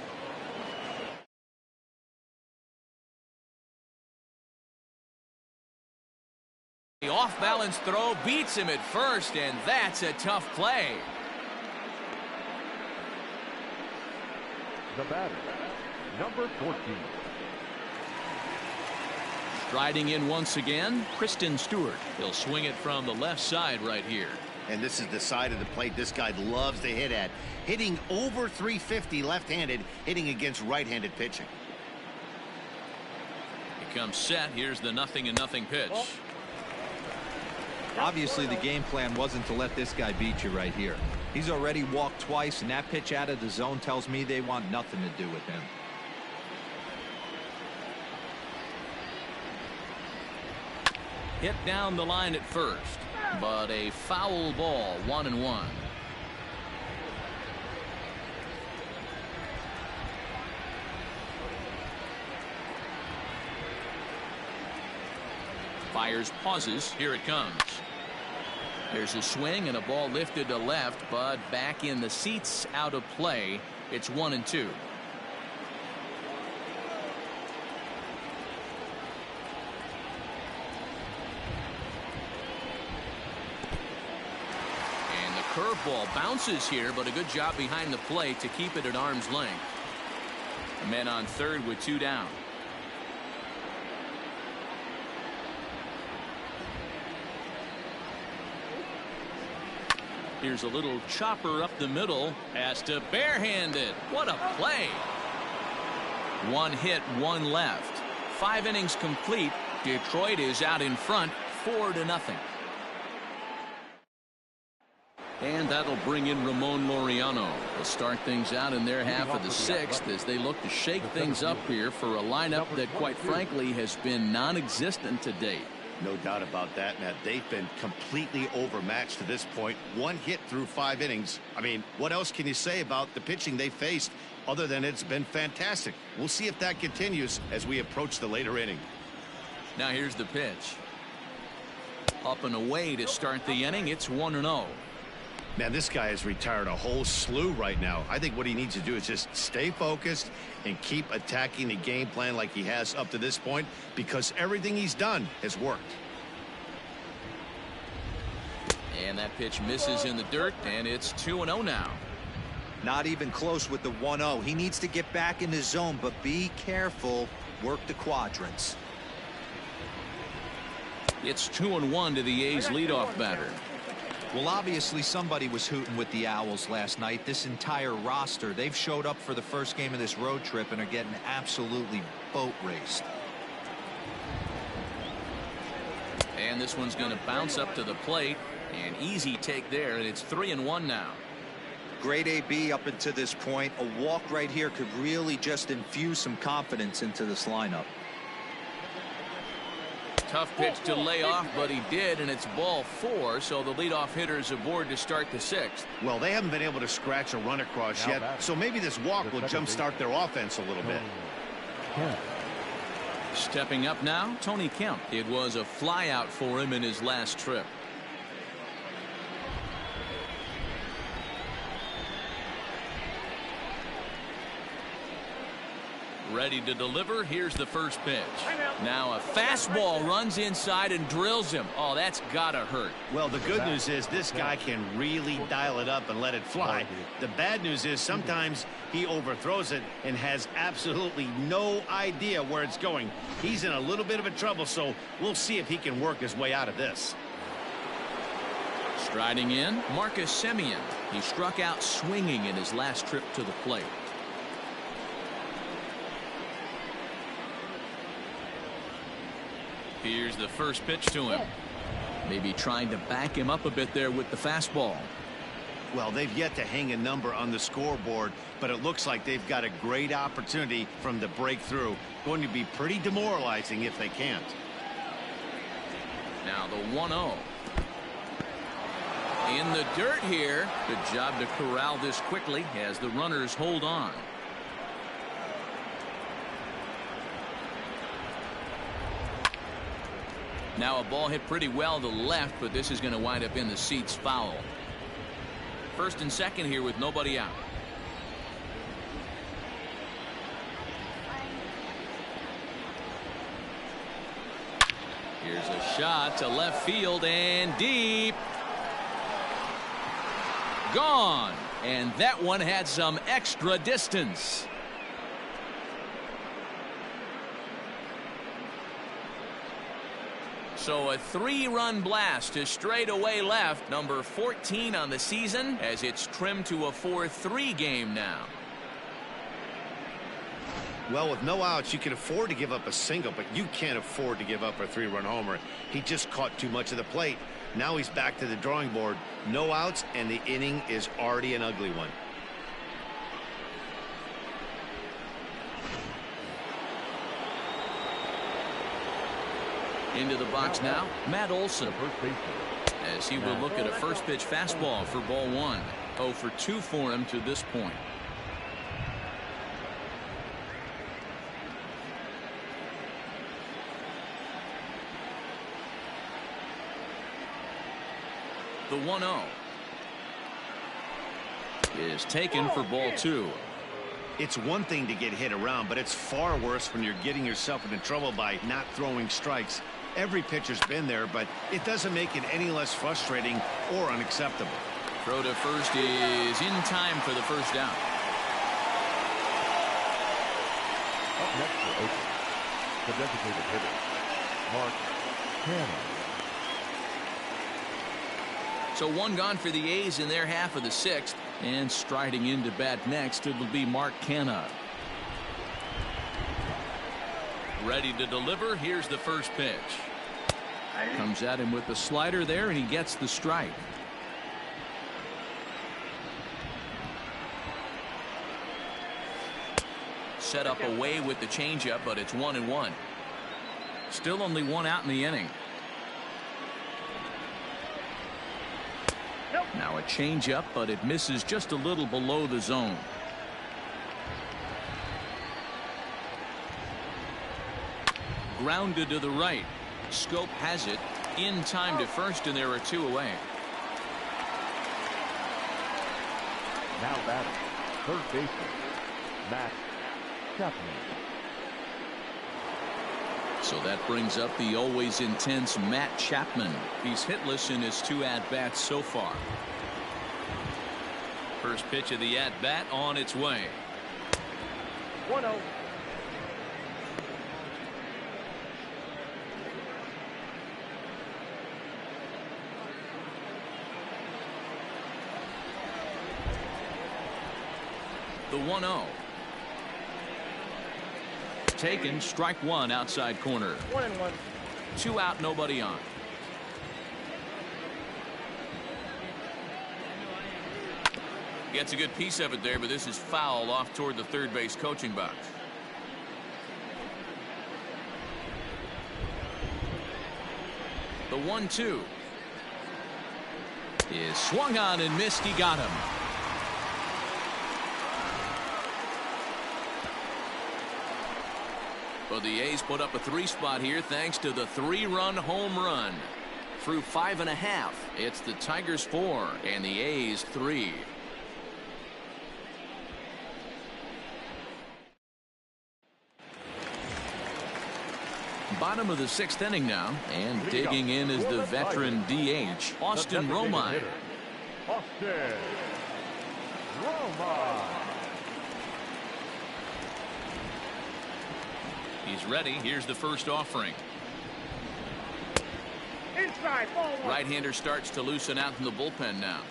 The off-balance throw beats him at first, and that's a tough play. The batter, number 14. Striding in once again, Kristen Stewart. He'll swing it from the left side right here. And this is the side of the plate this guy loves to hit at. Hitting over 350 left-handed, hitting against right-handed pitching. He comes set. Here's the 0-0 pitch. Obviously, the game plan wasn't to let this guy beat you right here. He's already walked twice, and that pitch out of the zone tells me they want nothing to do with him. Hit down the line at first, but a foul ball, 1-1. Fires, pauses. Here it comes. There's a swing and a ball lifted to left, but back in the seats, out of play. It's 1-2. Curveball bounces here, but a good job behind the plate to keep it at arm's length. A man on third with 2 down. Here's a little chopper up the middle. Has to barehand it. What a play. 1 hit, 1 left. 5 innings complete. Detroit is out in front, 4-0. And that'll bring in Ramon Laureano. They'll start things out in their half of the 6th as they look to shake things up here for a lineup that, quite frankly, has been non-existent to date. No doubt about that, Matt. They've been completely overmatched to this point. 1 hit through 5 innings. I mean, what else can you say about the pitching they faced other than it's been fantastic? We'll see if that continues as we approach the later inning. Now here's the pitch. Up and away to start the inning. It's 1-0. Man, this guy has retired a whole slew right now. I think what he needs to do is just stay focused and keep attacking the game plan like he has up to this point, because everything he's done has worked. And that pitch misses in the dirt, and it's 2-0 now. Not even close with the 1-0. He needs to get back in the zone, but be careful. Work the quadrants. It's 2-1 to the A's leadoff batter. Well, obviously somebody was hooting with the Owls last night. This entire roster, they've showed up for the first game of this road trip and are getting absolutely boat raced. And this one's going to bounce up to the plate. An easy take there, and it's 3-1 now. Great AB up until this point. A walk right here could really just infuse some confidence into this lineup. Tough pitch to lay off, but he did, and it's ball 4, so the leadoff hitter's aboard to start the 6th. Well, they haven't been able to scratch a run across yet, so maybe this walk will jumpstart their offense a little bit. Stepping up now, Tony Kemp. It was a flyout for him in his last trip. Ready to deliver. Here's the first pitch. Now a fastball runs inside and drills him. Oh, that's gotta hurt. Well, the good news is this guy can really dial it up and let it fly. The bad news is sometimes he overthrows it and has absolutely no idea where it's going. He's in a little bit of a trouble, so we'll see if he can work his way out of this. Striding in, Marcus Semien. He struck out swinging in his last trip to the plate. Here's the first pitch to him. Maybe trying to back him up a bit there with the fastball. Well, they've yet to hang a number on the scoreboard, but it looks like they've got a great opportunity from the breakthrough. Going to be pretty demoralizing if they can't. Now the 1-0. In the dirt here. Good job to corral this quickly as the runners hold on. Now a ball hit pretty well to the left, but this is going to wind up in the seats foul. First and second here with nobody out. Here's a shot to left field and deep. Gone. And that one had some extra distance. So a 3-run blast to straightaway left, number 14 on the season, as it's trimmed to a 4-3 game now. Well, with no outs, you can afford to give up a single, but you can't afford to give up a 3-run homer. He just caught too much of the plate. Now he's back to the drawing board. No outs, and the inning is already an ugly one. Into the box now, Matt Olson, as he will look at a first pitch fastball for ball 1. 0 for 2 for him to this point. The 1-0 is taken for ball 2. It's one thing to get hit around, but it's far worse when you're getting yourself into trouble by not throwing strikes. Every pitcher's been there, but it doesn't make it any less frustrating or unacceptable. Throw to first is in time for the first down. Up next for Oakland, the designated hitter, Mark Canha. So one gone for the A's in their half of the 6th, and striding into bat next, it will be Mark Canha. Ready to deliver. Here's the first pitch. Comes at him with the slider there, and he gets the strike. Set up away with the changeup, but it's 1-1. Still only 1 out in the inning. Now a changeup, but it misses just a little below the zone. Grounded to the right. Scope has it in time to first, and there are 2 away. Now batting, third baseman, Matt Chapman. So that brings up the always intense Matt Chapman. He's hitless in his 2 at-bats so far. First pitch of the at-bat on its way. 1-0. The 1-0. Taken, strike 1 outside corner. 1-1. 2 out, nobody on. Gets a good piece of it there, but this is foul off toward the third base coaching box. The 1-2 is swung on and missed. He got him. Well, the A's put up a 3 spot here thanks to the 3-run home run. Through 5.5, it's the Tigers 4 and the A's 3. Bottom of the 6th inning now, and digging in is the veteran DH, Austin Romine. Austin Romine. He's ready. Here's the first offering. Inside, ball 1. Right-hander starts to loosen out in the bullpen now.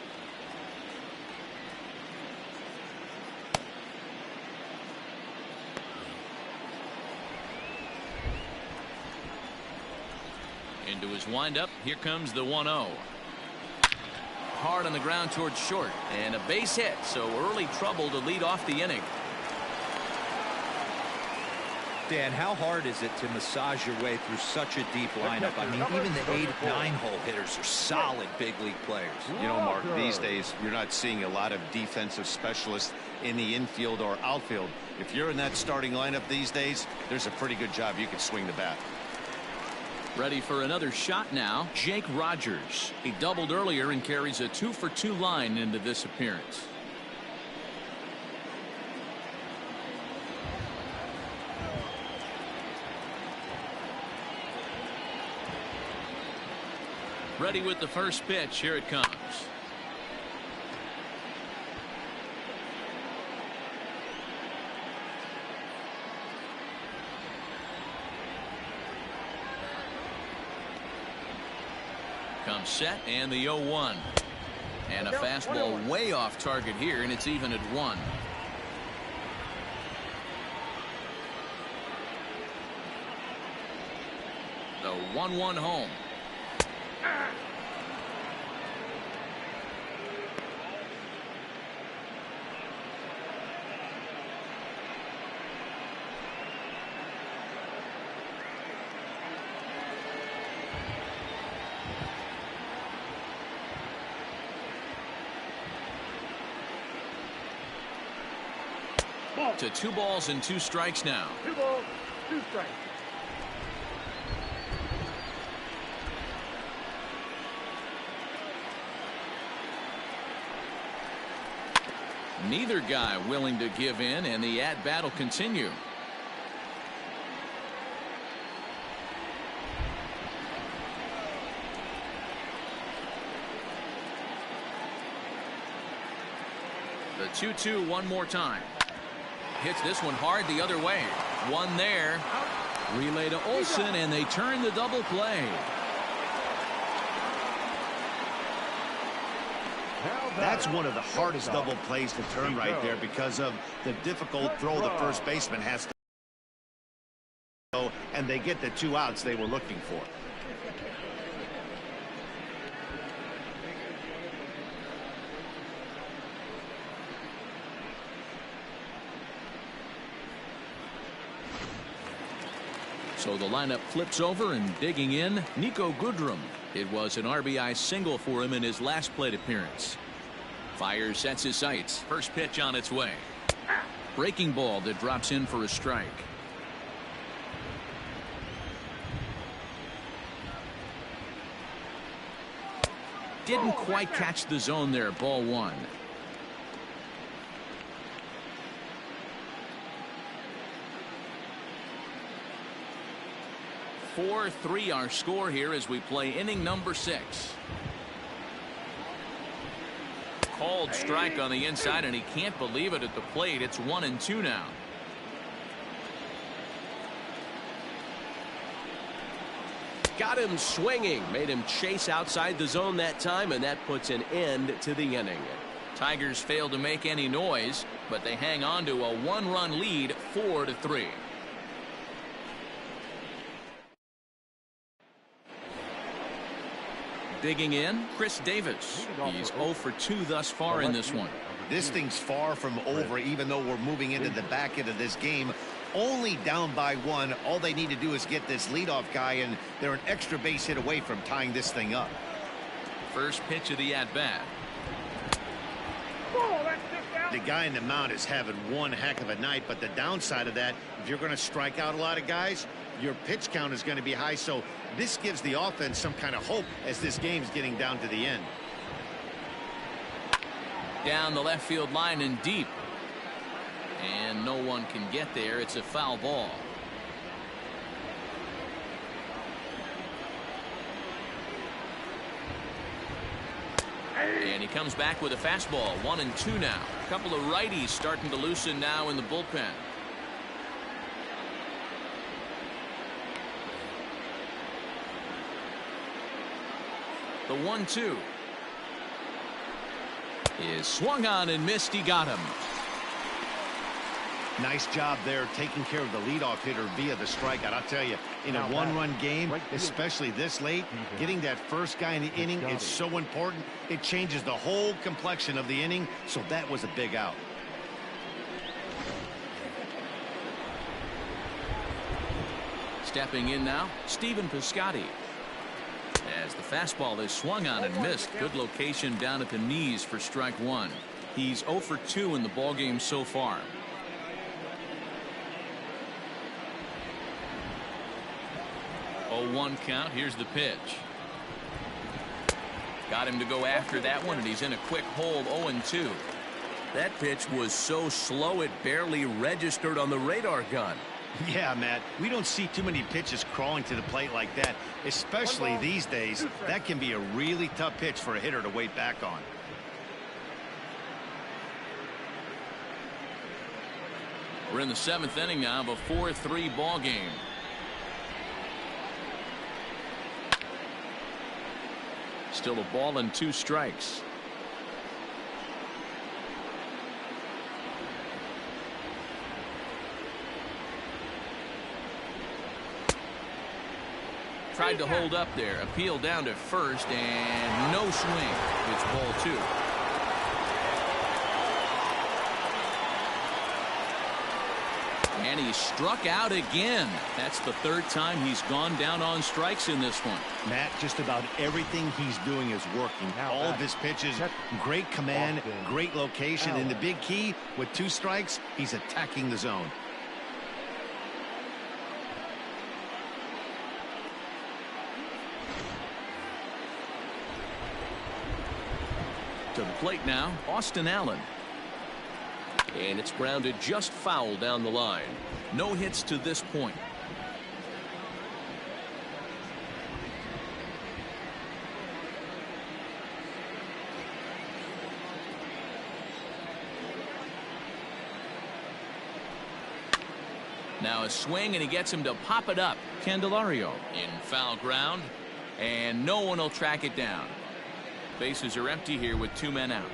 Into his windup. Here comes the 1-0. Hard on the ground towards short, and a base hit, so early trouble to lead off the inning. Dan, how hard is it to massage your way through such a deep lineup? I mean, even the 8, 9-hole hitters are solid big league players. You know, Mark, these days you're not seeing a lot of defensive specialists in the infield or outfield. If you're in that starting lineup these days, there's a pretty good job you can swing the bat. Ready for another shot now, Jake Rogers. He doubled earlier and carries a 2-for-2 line into this appearance. Ready with the first pitch. Here it comes. Comes set and the 0-1. And a fastball way off target here, and it's even at 1. The 1-1 home. To 2 balls and 2 strikes now. 2 balls, 2 strikes. Neither guy willing to give in, and the at-bat will continue. The 2-2 one more time. Hits this one hard the other way. 1 there. Relay to Olsen, and they turn the double play. That's one of the hardest double plays to turn right there because of the difficult throw the first baseman has to go, and they get the 2 outs they were looking for. So the lineup flips over, and digging in, Nico Goodrum. It was an RBI single for him in his last plate appearance. Fires, sets his sights. First pitch on its way. Breaking ball that drops in for a strike. Didn't quite catch the zone there. Ball 1. 4-3 our score here as we play inning number 6. Called strike on the inside, and he can't believe it at the plate. It's 1-2 now. Got him swinging, made him chase outside the zone that time, and that puts an end to the inning. Tigers fail to make any noise, but they hang on to a 1-run lead, 4-3. Digging in, Chris Davis. He's 0 for 2 thus far in this one. This thing's far from over, even though we're moving into the back end of this game. Only down by 1. All they need to do is get this leadoff guy, and they're an extra base hit away from tying this thing up. First pitch of the at-bat. The guy in the mound is having one heck of a night, but the downside of that, if you're going to strike out a lot of guys, your pitch count is going to be high. So this gives the offense some kind of hope as this game's getting down to the end. Down the left field line and deep. And no one can get there. It's a foul ball. And he comes back with a fastball. 1-2 now. A couple of righties starting to loosen now in the bullpen. The 1-2 is swung on and missed. He got him. Nice job there taking care of the leadoff hitter via the strikeout. I'll tell you, in a one-run game, especially this late, getting that first guy in the inning is so important. It changes the whole complexion of the inning, so that was a big out. Stepping in now, Stephen Piscotty. As the fastball is swung on and missed. Good location down at the knees for strike 1. He's 0 for 2 in the ballgame so far. Oh, 1 count. Here's the pitch. Got him to go after that one, and he's in a quick hold. 0-2. That pitch was so slow it barely registered on the radar gun. Yeah, Matt, we don't see too many pitches crawling to the plate like that, especially these days. That can be a really tough pitch for a hitter to wait back on. We're in the 7th inning now of a 4-3 ball game. Still a ball and 2 strikes. Tried to hold up there. Appeal down to first and no swing. It's ball 2. And he struck out again. That's the 3rd time he's gone down on strikes in this one. Matt, just about everything he's doing is working. All of his pitches, great command, great location, and the big key, with 2 strikes, he's attacking the zone. To the plate now, Austin Allen. And it's grounded just foul down the line. No hits to this point. Now a swing, and he gets him to pop it up. Candelario in foul ground, and no one will track it down. Bases are empty here with 2 men out.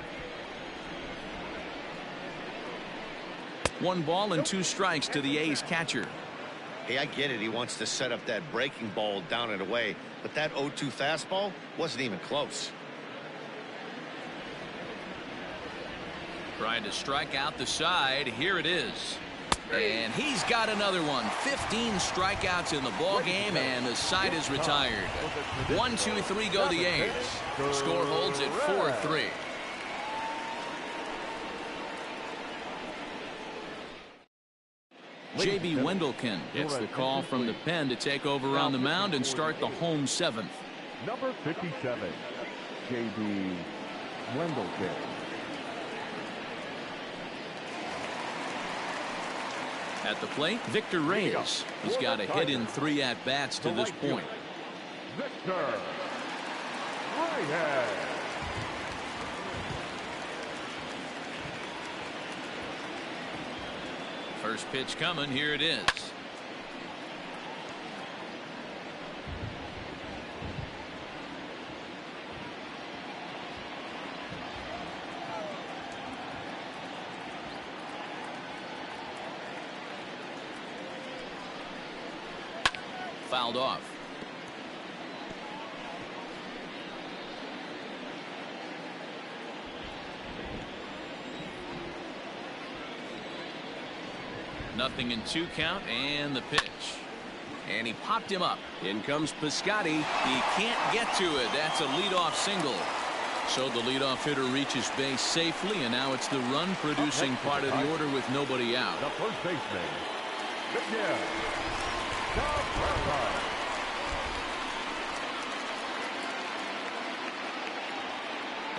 1 ball and 2 strikes to the A's catcher. Hey, I get it. He wants to set up that breaking ball down and away, but that 0-2 fastball wasn't even close. Trying to strike out the side. Here it is. And he's got another one. 15 strikeouts in the ball game, and the side is retired. 1, 2, 3 go the A's. Score holds at 4-3. J.B. Wendelken gets the call from the pen to take over on the mound and start the home 7th. Number 57, J.B. Wendelken. At the plate, Victor Reyes. He's got a hit in 3 at-bats to this point. Victor Reyes. First pitch coming. Here it is. Fouled off. Nothing in 2 count, and the pitch. And he popped him up. In comes Piscotty. He can't get to it. That's a leadoff single. So the leadoff hitter reaches base safely, and now it's the run-producing part of the order with nobody out. The first baseman, Miguel.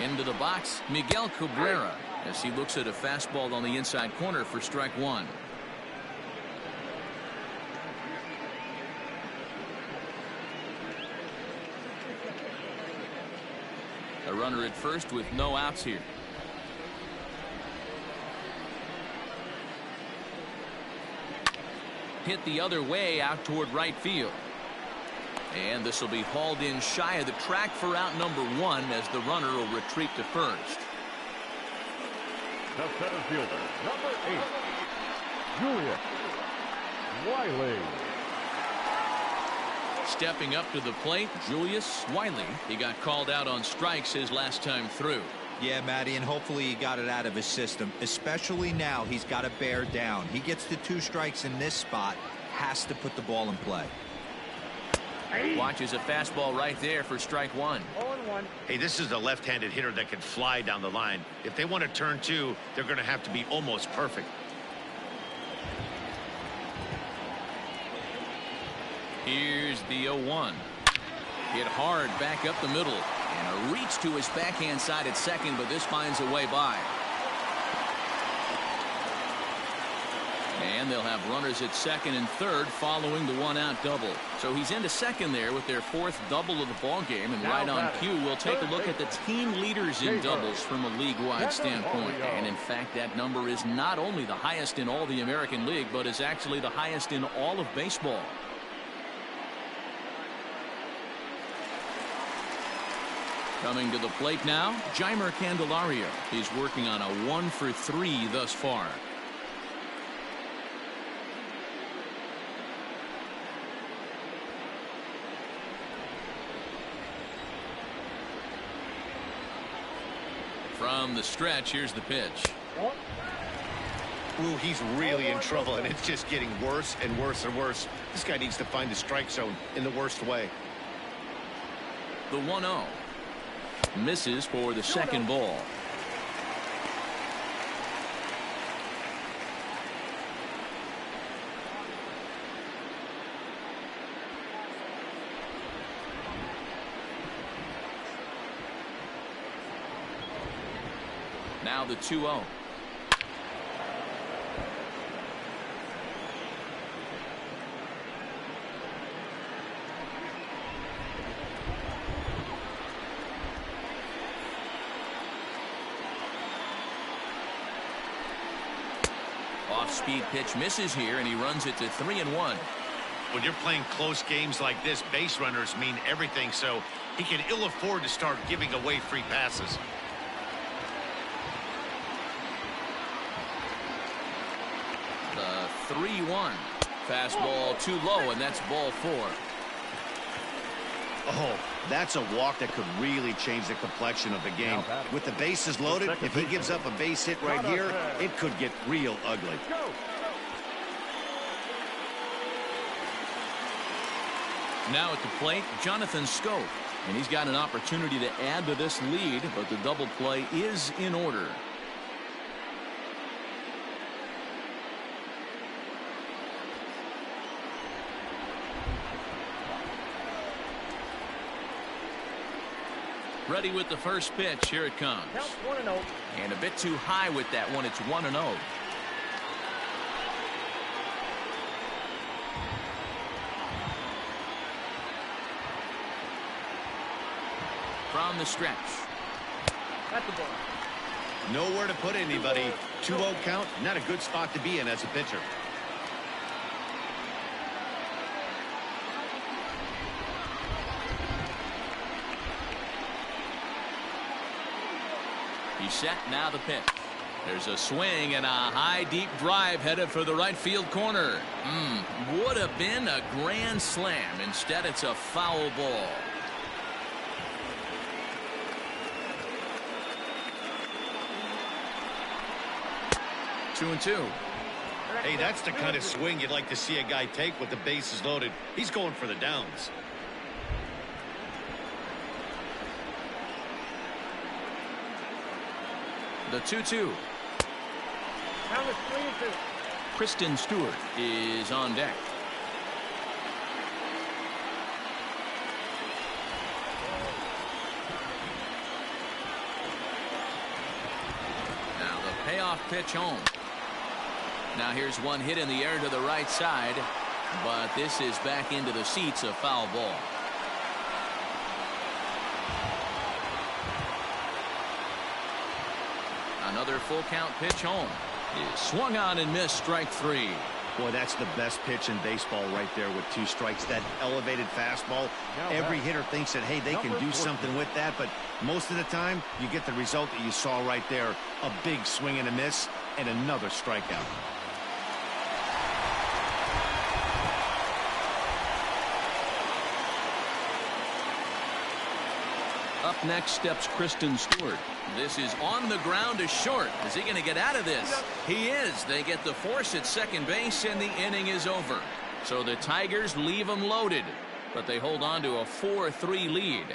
Into the box, Miguel Cabrera, as he looks at a fastball on the inside corner for strike 1. A runner at first with no outs here. Hit the other way out toward right field. And this will be hauled in shy of the track for out number 1 as the runner will retreat to first. The center fielder, number 8, Julius Wiley. Stepping up to the plate, Julius Wiley. He got called out on strikes his last time through. Yeah, Matty, and hopefully he got it out of his system. Especially now, he's got to bear down. He gets the 2 strikes in this spot, has to put the ball in play. Watches a fastball right there for strike 1. 0-1. Hey, this is a left-handed hitter that can fly down the line. If they want to turn 2, they're going to have to be almost perfect. Here's the 0-1. Hit hard back up the middle. And a reach to his backhand side at second, but this finds a way by. And they'll have runners at second and third following the one-out double. So he's into second there with their fourth double of the ball game. And right on cue, we'll take a look at the team leaders in doubles from a league-wide standpoint. And in fact, that number is not only the highest in all the American League, but is actually the highest in all of baseball. Coming to the plate now, Jeimer Candelario. He's working on a 1-for-3 thus far. From the stretch, here's the pitch. Ooh, he's really in trouble, and it's just getting worse and worse and worse. This guy needs to find the strike zone in the worst way. The 1-0. Misses for the second ball. Now the 2-0. Off-speed pitch misses here, and he runs it to 3-1. When you're playing close games like this, base runners mean everything, so he can ill afford to start giving away free passes. The 3-1. Fastball too low, and that's ball 4. Oh, that's a walk that could really change the complexion of the game. With the bases loaded, if he gives up a base hit right here, it could get real ugly. Now at the plate, Jonathan Schoop. And he's got an opportunity to add to this lead, but the double play is in order. Ready with the first pitch. Here it comes. And a bit too high with that one. It's 1-0. From the stretch. At the ball. Nowhere to put anybody. 2-0 count, not a good spot to be in as a pitcher. He's set, now the pitch. There's a swing and a high deep drive headed for the right field corner. Would have been a grand slam. Instead, it's a foul ball. Two and two. Hey, that's the kind of swing you'd like to see a guy take with the bases loaded. He's going for the downs. The 2-2. Kristen Stewart is on deck. Now the payoff pitch home. Now here's one hit in the air to the right side, but this is back into the seats, a foul ball. Another full count pitch home. Is swung on and missed, strike 3. Boy, that's the best pitch in baseball right there with 2 strikes. That elevated fastball. Every hitter thinks that, hey, they can do something with that, but most of the time you get the result that you saw right there. A big swing and a miss and another strikeout. Up next steps Kristen Stewart. This is on the ground to short. Is he going to get out of this? He is. They get the force at second base, and the inning is over. So the Tigers leave them loaded, but they hold on to a 4-3 lead.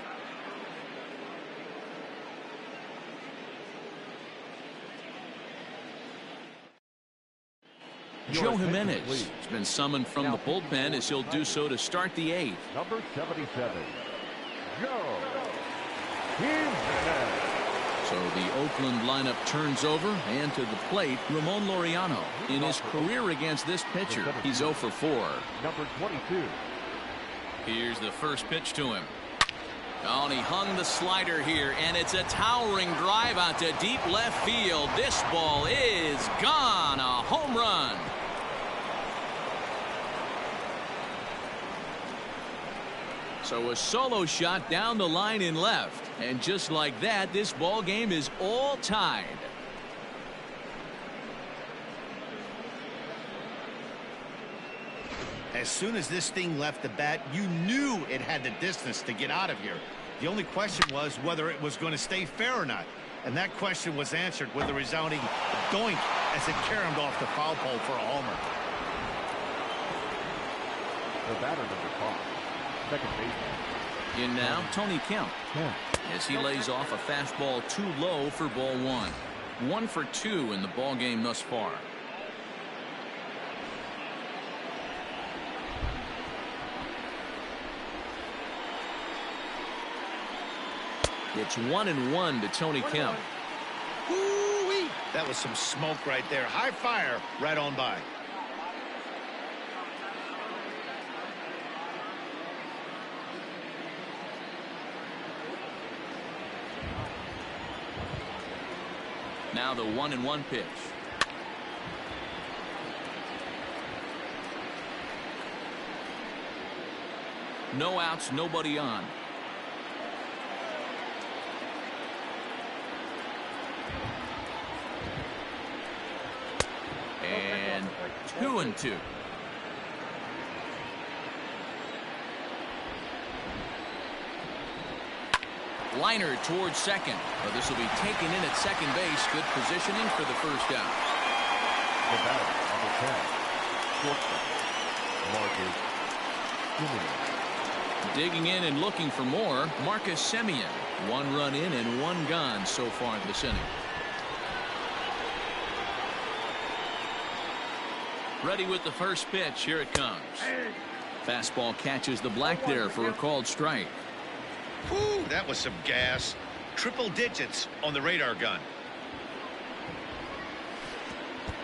Joe Jimenez has been summoned from the bullpen as he'll do so to start the 8th. Number 77, Joe Jimenez. So the Oakland lineup turns over, and to the plate, Ramon Laureano. In his career against this pitcher, he's 0 for 4. Number 22. Here's the first pitch to him. Oh, and he hung the slider here, and it's a towering drive out to deep left field. This ball is gone. A home run. So a solo shot down the line in left. And just like that, this ball game is all tied. As soon as this thing left the bat, you knew it had the distance to get out of here. The only question was whether it was going to stay fair or not. And that question was answered with a resounding doink as it caromed off the foul pole for a homer. The batter, number 5. Second baseman. In now, Tony Kemp. Kemp. As he lays off a fastball too low for ball 1. 1 for 2 in the ball game thus far. It's 1-1 to Tony Kemp. Woo-wee. That was some smoke right there. High fire right on by. Now the 1-1 pitch. No outs, nobody on. And 2-2. Liner towards second. But this will be taken in at second base. Good positioning for the first out. The batter, number 10. Shortstop. Marcus Semien. Digging in and looking for more, Marcus Semien. 1 run in and 1 gone so far this inning. Ready with the first pitch. Here it comes. Fastball catches the black there for a called strike. Whew, that was some gas. Triple digits on the radar gun.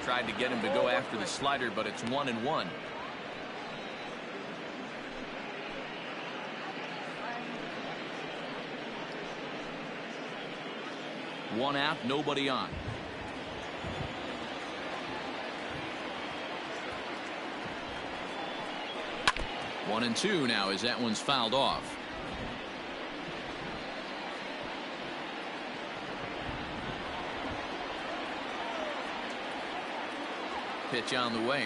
Tried to get him to go after the slider, but it's 1-1. One out, nobody on. One and two now as that one's fouled off. Pitch on the way.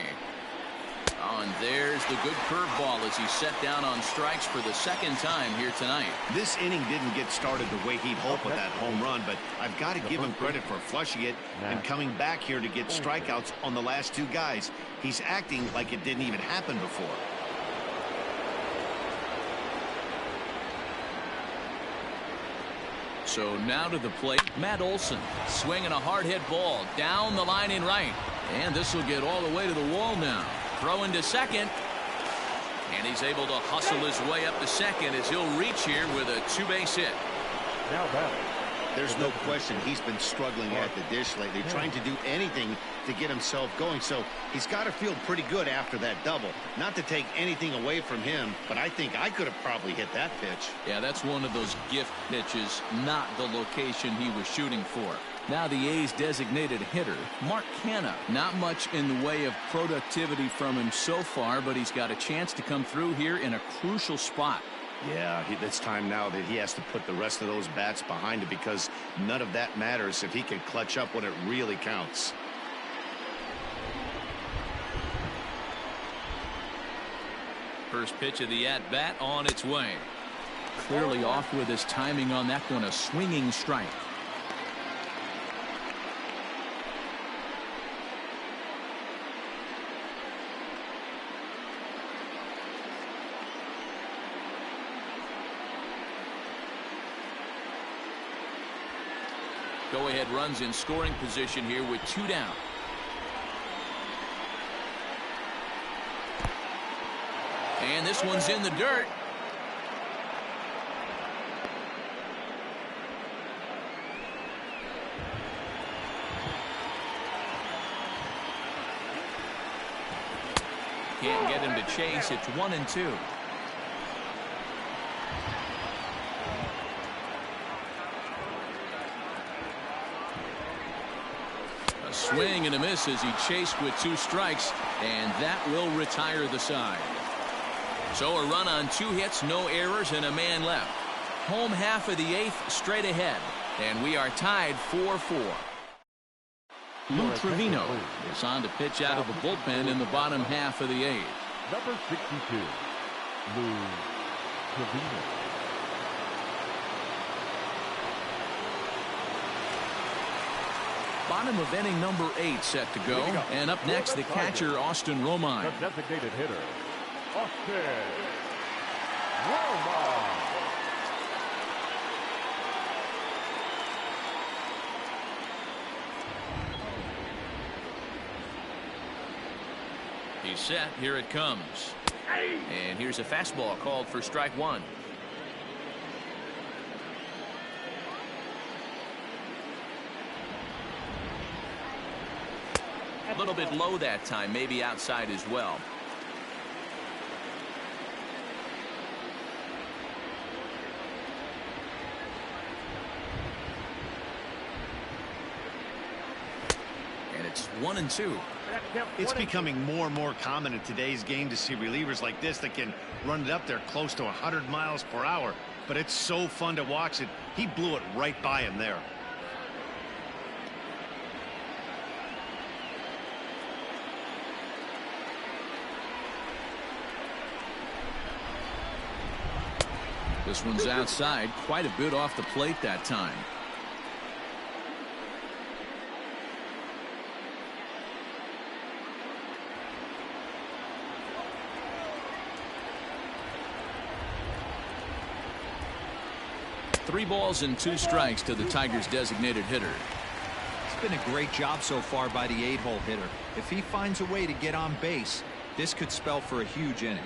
Oh, and there's the good curveball as he's set down on strikes for the second time here tonight. This inning didn't get started the way he'd hoped with that home run, but I've got to give him credit for flushing it and coming back here to get strikeouts on the last 2 guys. He's acting like it didn't even happen before. So now to the plate, Matt Olson swinging a hard hit ball down the line in right. And this will get all the way to the wall now. Throwing to second. And he's able to hustle his way up to second as he'll reach here with a 2-base hit. Now batting. There's no question he's been struggling at the dish lately, trying to do anything to get himself going. So he's got to feel pretty good after that double. Not to take anything away from him, but I think I could have probably hit that pitch. Yeah, that's one of those gift pitches, not the location he was shooting for. Now the A's designated hitter, Mark Canha. Not much in the way of productivity from him so far, but he's got a chance to come through here in a crucial spot. Yeah, it's time now that he has to put the rest of those bats behind him, because none of that matters if he can clutch up when it really counts. First pitch of the at-bat on its way. Clearly off with his timing on that one, a swinging strike. Go-ahead runs in scoring position here with 2 down. And this one's in the dirt. Can't get him to chase. It's 1-2. A swing and a miss as he chased with 2 strikes, and that will retire the side. So a run on 2 hits, no errors, and a man left. Home half of the 8th straight ahead, and we are tied 4-4. Lou Trevino is on to pitch out of the bullpen in the bottom half of the 8th. Number 62, Lou Trevino. Bottom of inning number 8 set to go. And up next, the catcher, Austin Romine. The designated hitter, Austin Romine. He's set. Here it comes. And here's a fastball called for strike 1. A little bit low that time, maybe outside as well. And it's 1-2. It's becoming more and more common in today's game to see relievers like this that can run it up there close to 100 miles per hour. But it's so fun to watch it. He blew it right by him there. This one's outside, quite a bit off the plate that time. Three balls and 2 strikes to the Tigers' designated hitter. It's been a great job so far by the 8-hole hitter. If he finds a way to get on base, this could spell for a huge inning.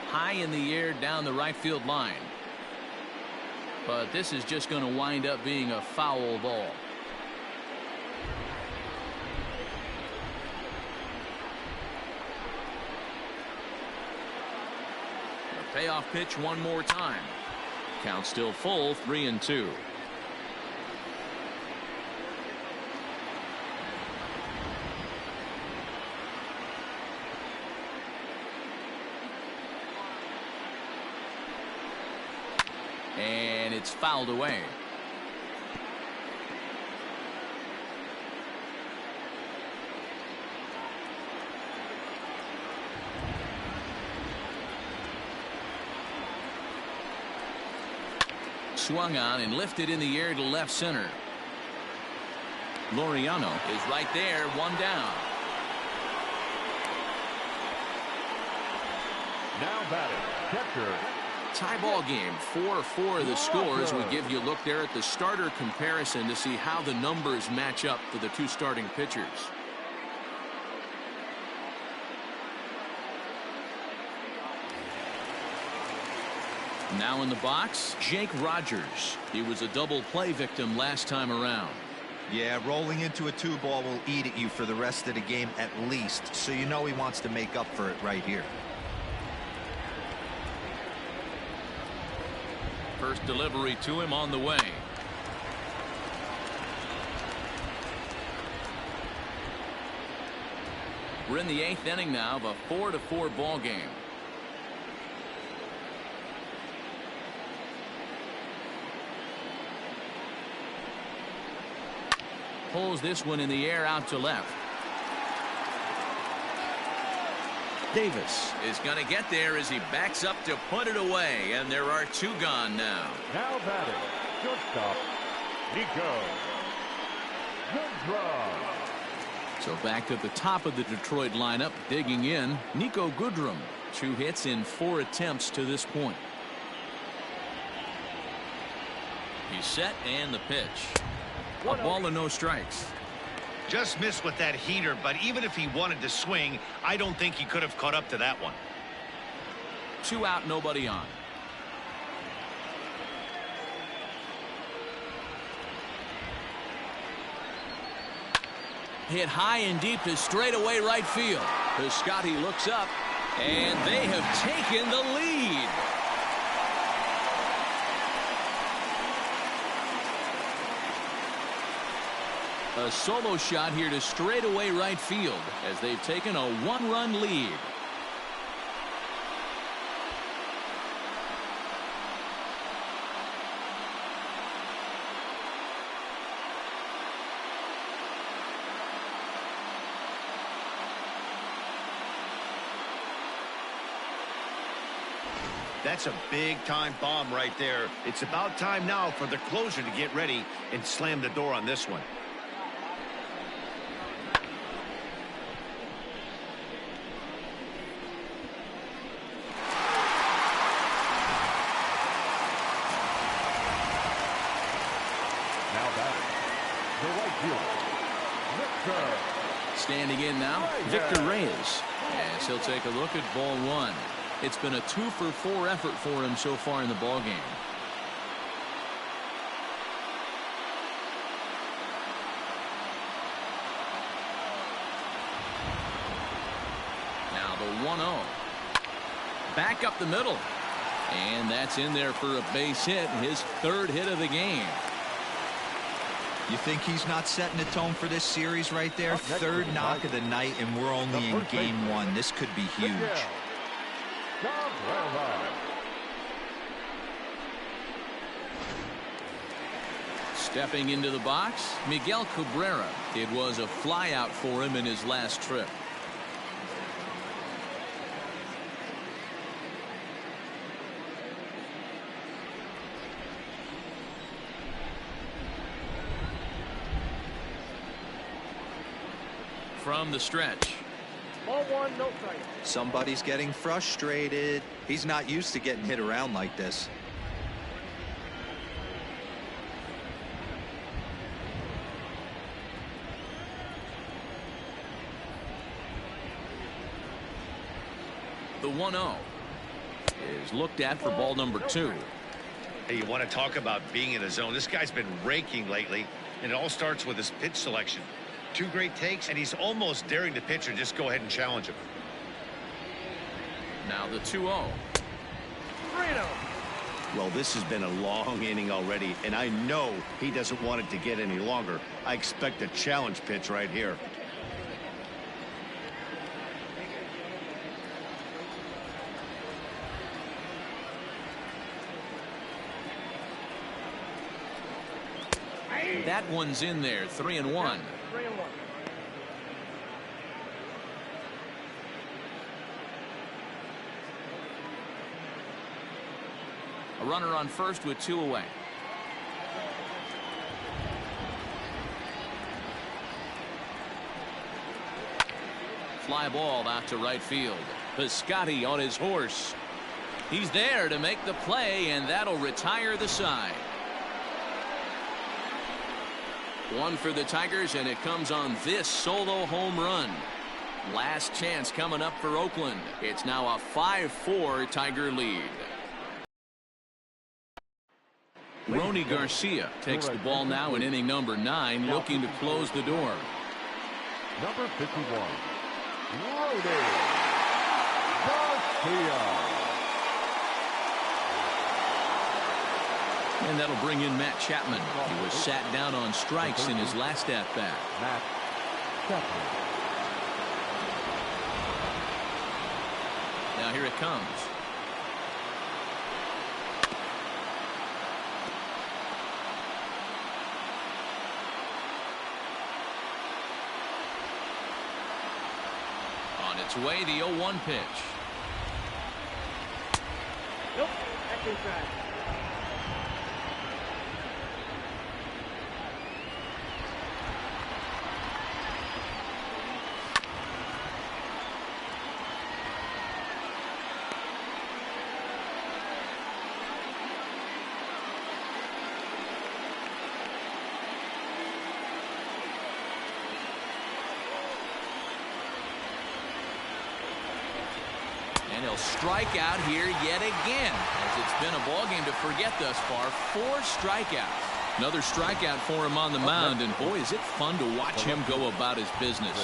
High in the air down the right field line. But this is just going to wind up being a foul ball. A payoff pitch one more time. Count still full, 3-2. And it's fouled away. Swung on and lifted in the air to left center. Laureano is right there, one down. Now batting, catcher. Tie ball game, 4-4 the score as we give you a look there at the starter comparison to see how the numbers match up for the 2 starting pitchers. Now in the box, Jake Rogers. He was a double play victim last time around. Yeah, rolling into a 2-ball will eat at you for the rest of the game at least, so you know he wants to make up for it right here. First delivery to him on the way. We're in the 8th inning now of a 4-4 ball game. Pulls this one in the air out to left. Davis is going to get there as he backs up to put it away, and there are 2 gone now. Now batting, shortstop, Nico Goodrum. So back to the top of the Detroit lineup, digging in, Nico Goodrum. 2 hits in 4 attempts to this point. He's set and the pitch. A ball and no strikes. Just missed with that heater, but even if he wanted to swing, I don't think he could have caught up to that one. 2 out, nobody on. hit high and deep to straightaway right field. Piscotty looks up, and they have taken the lead. A solo shot here to straightaway right field as they've taken a one-run lead. That's a big-time bomb right there. It's about time now for the closer to get ready and slam the door on this one. Now batting, the right fielder, Victor. Standing in now, Victor Reyes. As he'll take a look at ball one. It's been a 2-for-4 effort for him so far in the ballgame. Now the 1-0. Back up the middle. And that's in there for a base hit, his third hit of the game. You think he's not setting a tone for this series right there? Third knock of the night, and we're only in game one. This could be huge. Stepping into the box, Miguel Cabrera. It was a flyout for him in his last trip. From the stretch. Ball one, no strike. Somebody's getting frustrated. He's not used to getting hit around like this. The 1-0 is looked at for ball number 2. Hey, you want to talk about being in the zone? This guy's been raking lately, and it all starts with his pitch selection. 2 great takes, and he's almost daring the pitcher just go ahead and challenge him. Now the 2-0. 3-0. Well, this has been a long inning already, and I know he doesn't want it to get any longer. I expect a challenge pitch right here. That one's in there, 3-1. 3-1. A runner on first with 2 away. Fly ball out to right field. Piscotty on his horse. He's there to make the play, and that'll retire the side. 1 for the Tigers, and it comes on this solo home run. Last chance coming up for Oakland. It's now a 5-4 Tiger lead. Ronny Garcia takes the ball now in inning number 9, looking to close the door. Number 51, Ronny Garcia. And that'll bring in Matt Chapman. He was sat down on strikes in his last at-bat. Matt Chapman. Now here it comes. On its way, the 0-1 pitch. Nope, that's inside. And he'll strike out here yet again, as it's been a ball game to forget thus far. 4 strikeouts. Another strikeout for him on the mound, and boy, is it fun to watch him go about his business.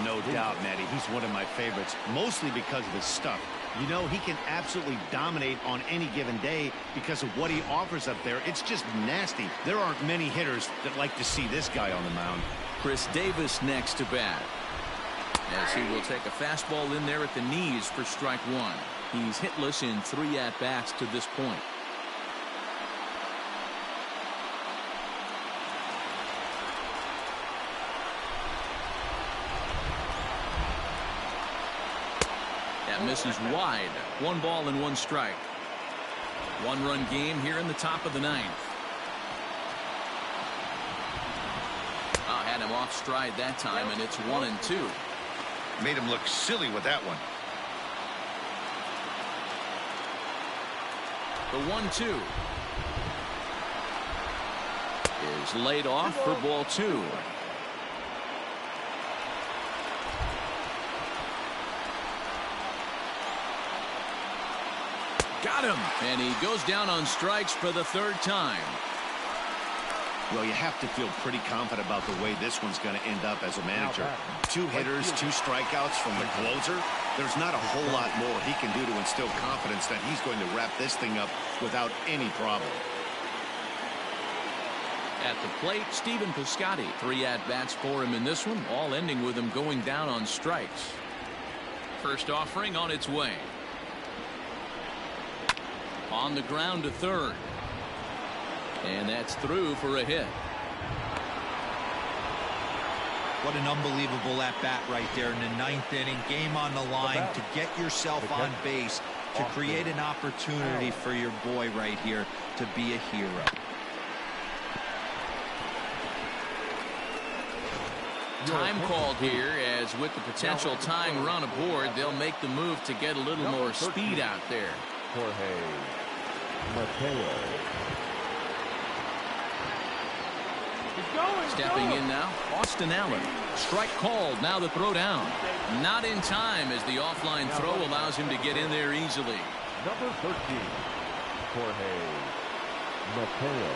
No doubt, Matty. He's one of my favorites, mostly because of his stuff. You know, he can absolutely dominate on any given day because of what he offers up there. It's just nasty. There aren't many hitters that like to see this guy on the mound. Chris Davis next to bat, as he will take a fastball in there at the knees for strike one. He's hitless in 3 at-bats to this point. That misses wide. 1 ball and 1 strike. 1-run game here in the top of the 9th. Had him off stride that time, and it's 1-2. Made him look silly with that one. The 1-2 is laid off for ball 2. Got him, and he goes down on strikes for the 3rd time. Well, you have to feel pretty confident about the way this one's going to end up as a manager. 2 hitters, 2 strikeouts from the closer. There's not a whole lot more he can do to instill confidence that he's going to wrap this thing up without any problem. At the plate, Stephen Piscotty. 3 at-bats for him in this one, all ending with him going down on strikes. First offering on its way. On the ground to 3rd. And that's through for a hit. What an unbelievable at-bat right there in the 9th inning. Game on the line to get yourself on base, to create an opportunity for your boy right here to be a hero. Time called here, as with the potential tying run aboard, they'll make the move to get a little more speed out there. Jorge Mateo. Stepping in now, Austin Allen. Strike called, now the throw down. Not in time, as the offline throw allows him to get in there easily. Number 13, Jorge Mateo.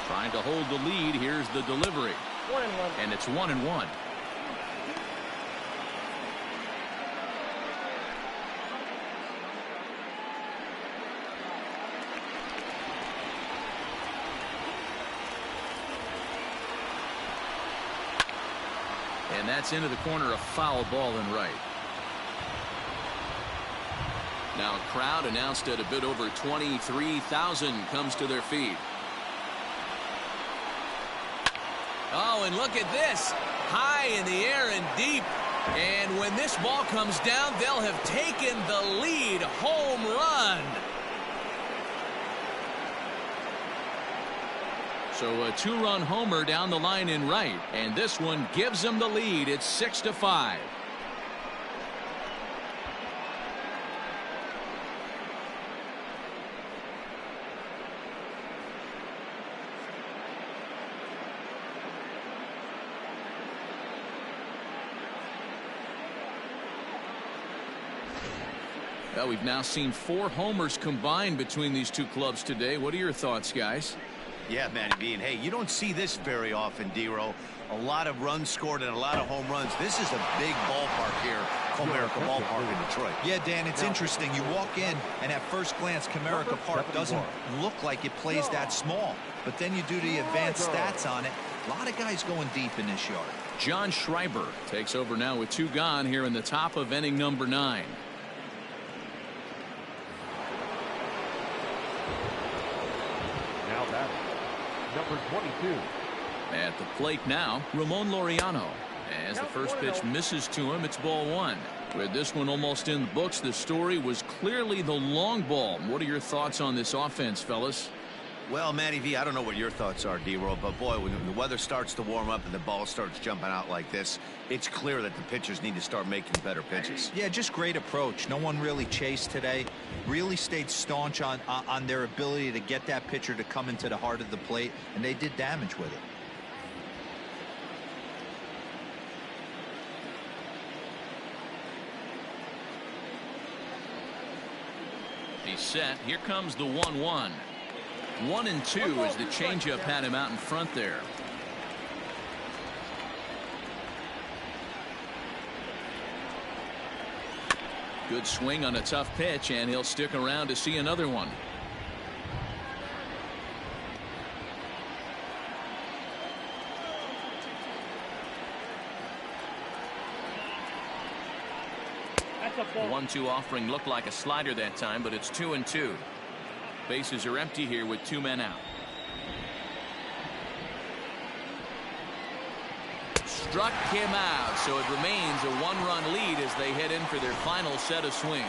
Trying to hold the lead, here's the delivery. 1-1. And it's 1-1. And that's into the corner, a foul ball and right. Now a crowd announced at a bit over 23,000 comes to their feet. Oh, and look at this. High in the air and deep. And when this ball comes down, they'll have taken the lead. Home run. So a 2-run homer down the line in right, and this one gives them the lead. It's 6-5. Well, we've now seen 4 homers combined between these two clubs today. What are your thoughts, guys? Yeah, Matty B. And hey, you don't see this very often, D-Row. A lot of runs scored and a lot of home runs. This is a big ballpark here, Comerica Ballpark in Detroit. Yeah, Dan, it's interesting. You walk in, and at first glance, Comerica Park doesn't look like it plays that small. But then you do the advanced stats on it. A lot of guys going deep in this yard. John Schreiber takes over now with 2 gone here in the top of inning number 9. Now batting, number 22. At the plate now, Ramon Laureano. As the first pitch misses to him, it's ball 1. With this one almost in the books, the story was clearly the long ball. What are your thoughts on this offense, fellas? Well, Matty V, I don't know what your thoughts are, D-Roll, but boy, when the weather starts to warm up and the ball starts jumping out like this, it's clear that the pitchers need to start making better pitches. Yeah, just great approach. No one really chased today. Really stayed staunch on their ability to get that pitcher to come into the heart of the plate, and they did damage with it. He's set. Here comes the 1-1. 1-2 as the changeup had him out in front there. Good swing on a tough pitch, and he'll stick around to see another one. The 1-2 offering looked like a slider that time, but it's 2-2. Bases are empty here with 2 men out. Struck him out, so it remains a 1-run lead as they head in for their final set of swings.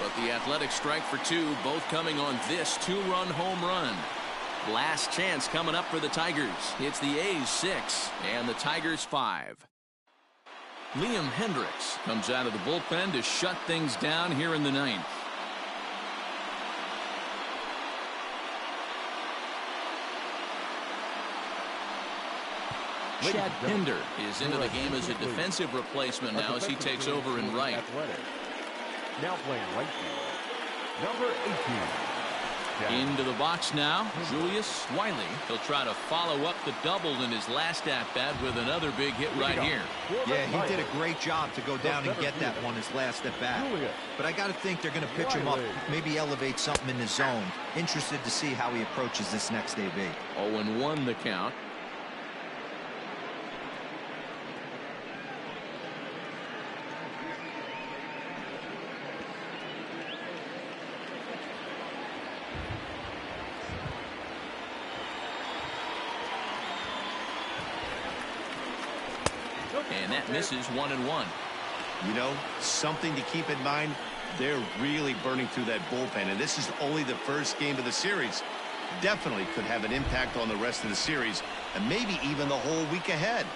But the Athletics strike for 2, both coming on this 2-run home run. Last chance coming up for the Tigers. It's the A's 6 and the Tigers 5. Liam Hendricks comes out of the bullpen to shut things down here in the 9th. Chad Pinder is into the game as a defensive replacement now as he takes over in right. Now playing right field, number 18. Into the box now, Julius Wiley. He'll try to follow up the double in his last at-bat with another big hit right here. Yeah, he did a great job to go down and get that one his last at-bat. But I got to think they're going to pitch him up, maybe elevate something in the zone. Interested to see how he approaches this next AB. 0-1 the count. And that misses 1-1. You know, something to keep in mind, they're really burning through that bullpen, and this is only the first game of the series. Definitely could have an impact on the rest of the series, and maybe even the whole week ahead.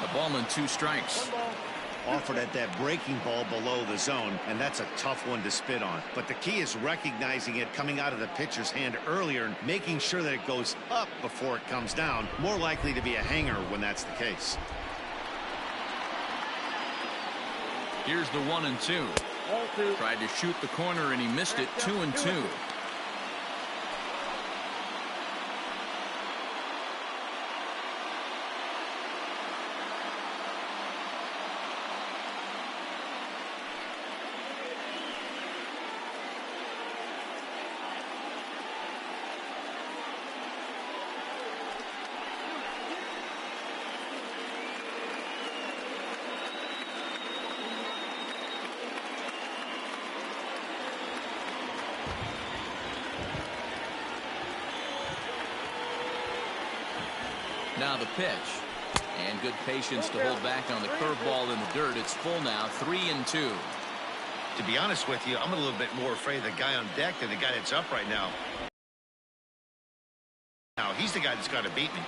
A ball and 2 strikes. Offered at that breaking ball below the zone, and that's a tough one to spit on. But the key is recognizing it coming out of the pitcher's hand earlier and making sure that it goes up before it comes down. More likely to be a hanger when that's the case. Here's the 1-2. Tried to shoot the corner and he missed it. 2-2. Now the pitch. And good patience to hold back on the curveball in the dirt. It's full now, 3-2. To be honest with you, I'm a little bit more afraid of the guy on deck than the guy that's up right now. Now, he's the guy that's got to beat me.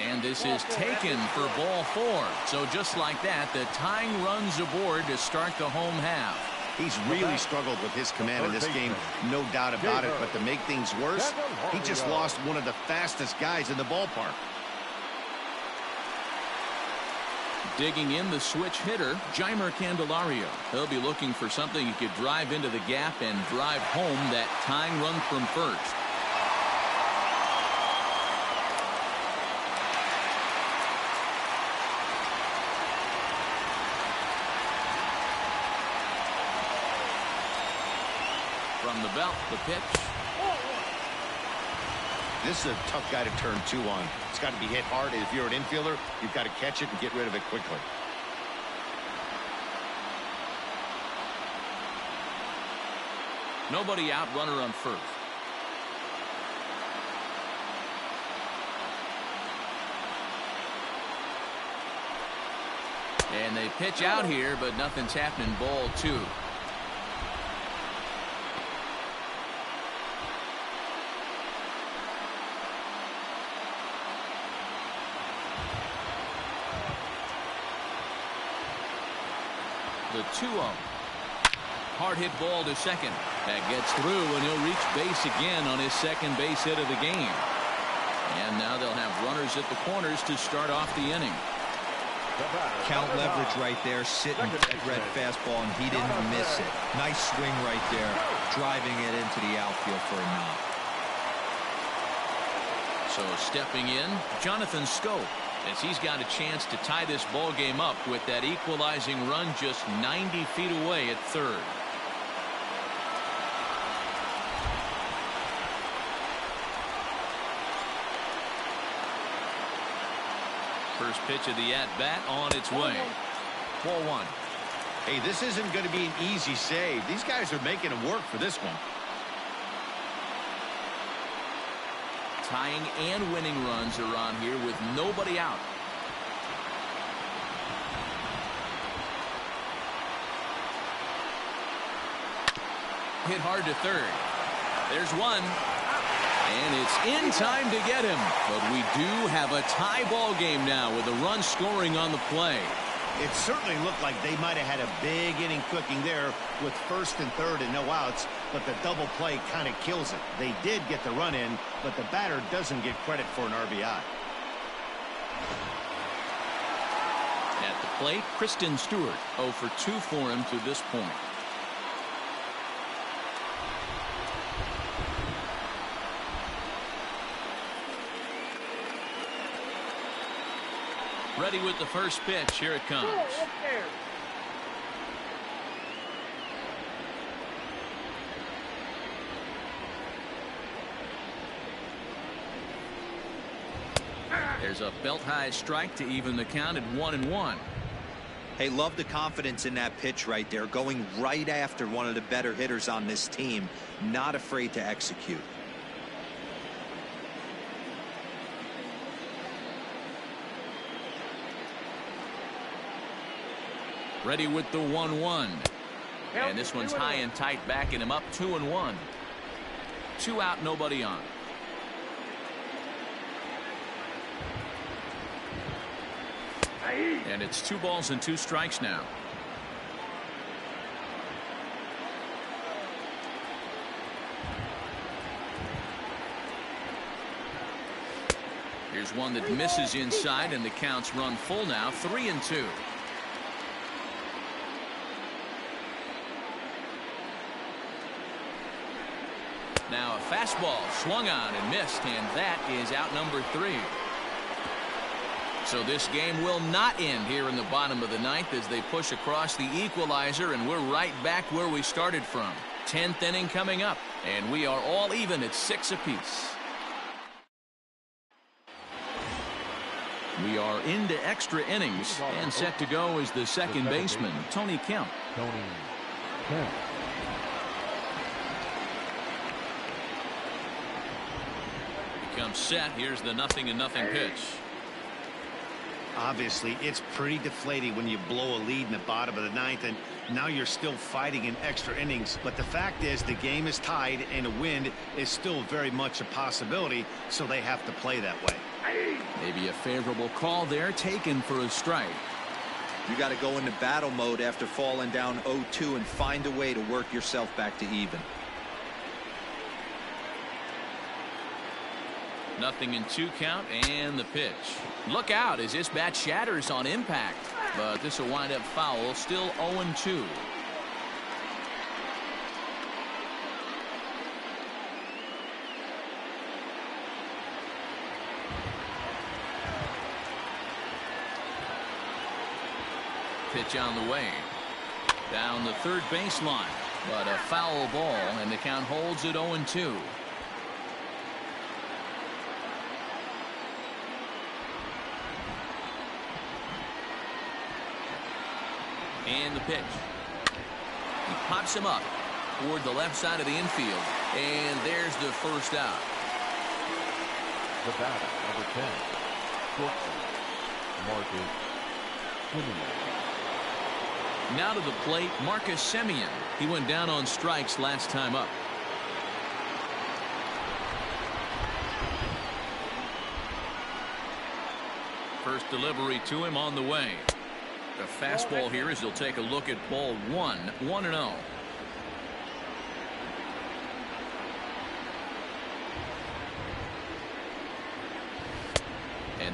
And this is taken for ball 4. So just like that, the tying runs aboard to start the home half. He's really struggled with his command in this game, no doubt about it. But to make things worse, he just lost one of the fastest guys in the ballpark. Digging in the switch hitter, Jeimer Candelario. He'll be looking for something he could drive into the gap and drive home that tying run from first. From the belt, the pitch. This is a tough guy to turn 2 on. It's got to be hit hard. If you're an infielder, you've got to catch it and get rid of it quickly. Nobody out, runner on first. And they pitch out here, but nothing's happening. Ball 2. The 2-0. Hard hit ball to second. That gets through, and he'll reach base again on his second base hit of the game. And now they'll have runners at the corners to start off the inning. Count leverage right there, sitting red fastball, and he didn't miss it. Nice swing right there, driving it into the outfield for a knock. So stepping in, Jonathan Scope, as he's got a chance to tie this ball game up with that equalizing run just 90 feet away at third. First pitch of the at-bat on its way. Ball one. Hey, this isn't going to be an easy save. These guys are making them work for this one. Tying and winning runs are on here with nobody out. Hit hard to third. There's one. And it's in time to get him. But we do have a tie ball game now with a run scoring on the play. It certainly looked like they might have had a big inning cooking there with first and third and no outs, but the double play kind of kills it. They did get the run in, but the batter doesn't get credit for an RBI. At the plate, Kristen Stewart, 0 for 2 for him to this point. Ready with the first pitch. Here it comes. There's a belt-high strike to even the count at 1-1. Hey, love the confidence in that pitch right there, going right after one of the better hitters on this team, not afraid to execute. Ready with the 1-1. And this one's high and tight, backing him up 2-1. 2 out, nobody on. And it's 2 balls and 2 strikes now. Here's one that misses inside, and the count's run full now, 3-2. Now a fastball swung on and missed, and that is out number 3. So this game will not end here in the bottom of the 9th as they push across the equalizer, and we're right back where we started from. 10th inning coming up, and we are all even at 6 apiece. We are into extra innings, and set to go is the second baseman, Tony Kemp. Tony Kemp. Comes set. Here's the 0-0 pitch. Obviously, it's pretty deflating when you blow a lead in the bottom of the 9th, and now you're still fighting in extra innings. But the fact is, the game is tied, and a win is still very much a possibility, so they have to play that way. Maybe a favorable call there, taken for a strike. You got to go into battle mode after falling down 0-2 and find a way to work yourself back to even. 0-2 count, and the pitch. Look out as this bat shatters on impact, but this will wind up foul. Still 0-2. Pitch on the way down the third baseline, but a foul ball, and the count holds at 0-2. And the pitch. He pops him up toward the left side of the infield, and there's the first out. The batter, number 10, shortstop, Marcus Semien. Now to the plate, Marcus Semien. He went down on strikes last time up. First delivery to him on the way. The fastball here as he'll take a look at ball 1, 1-0.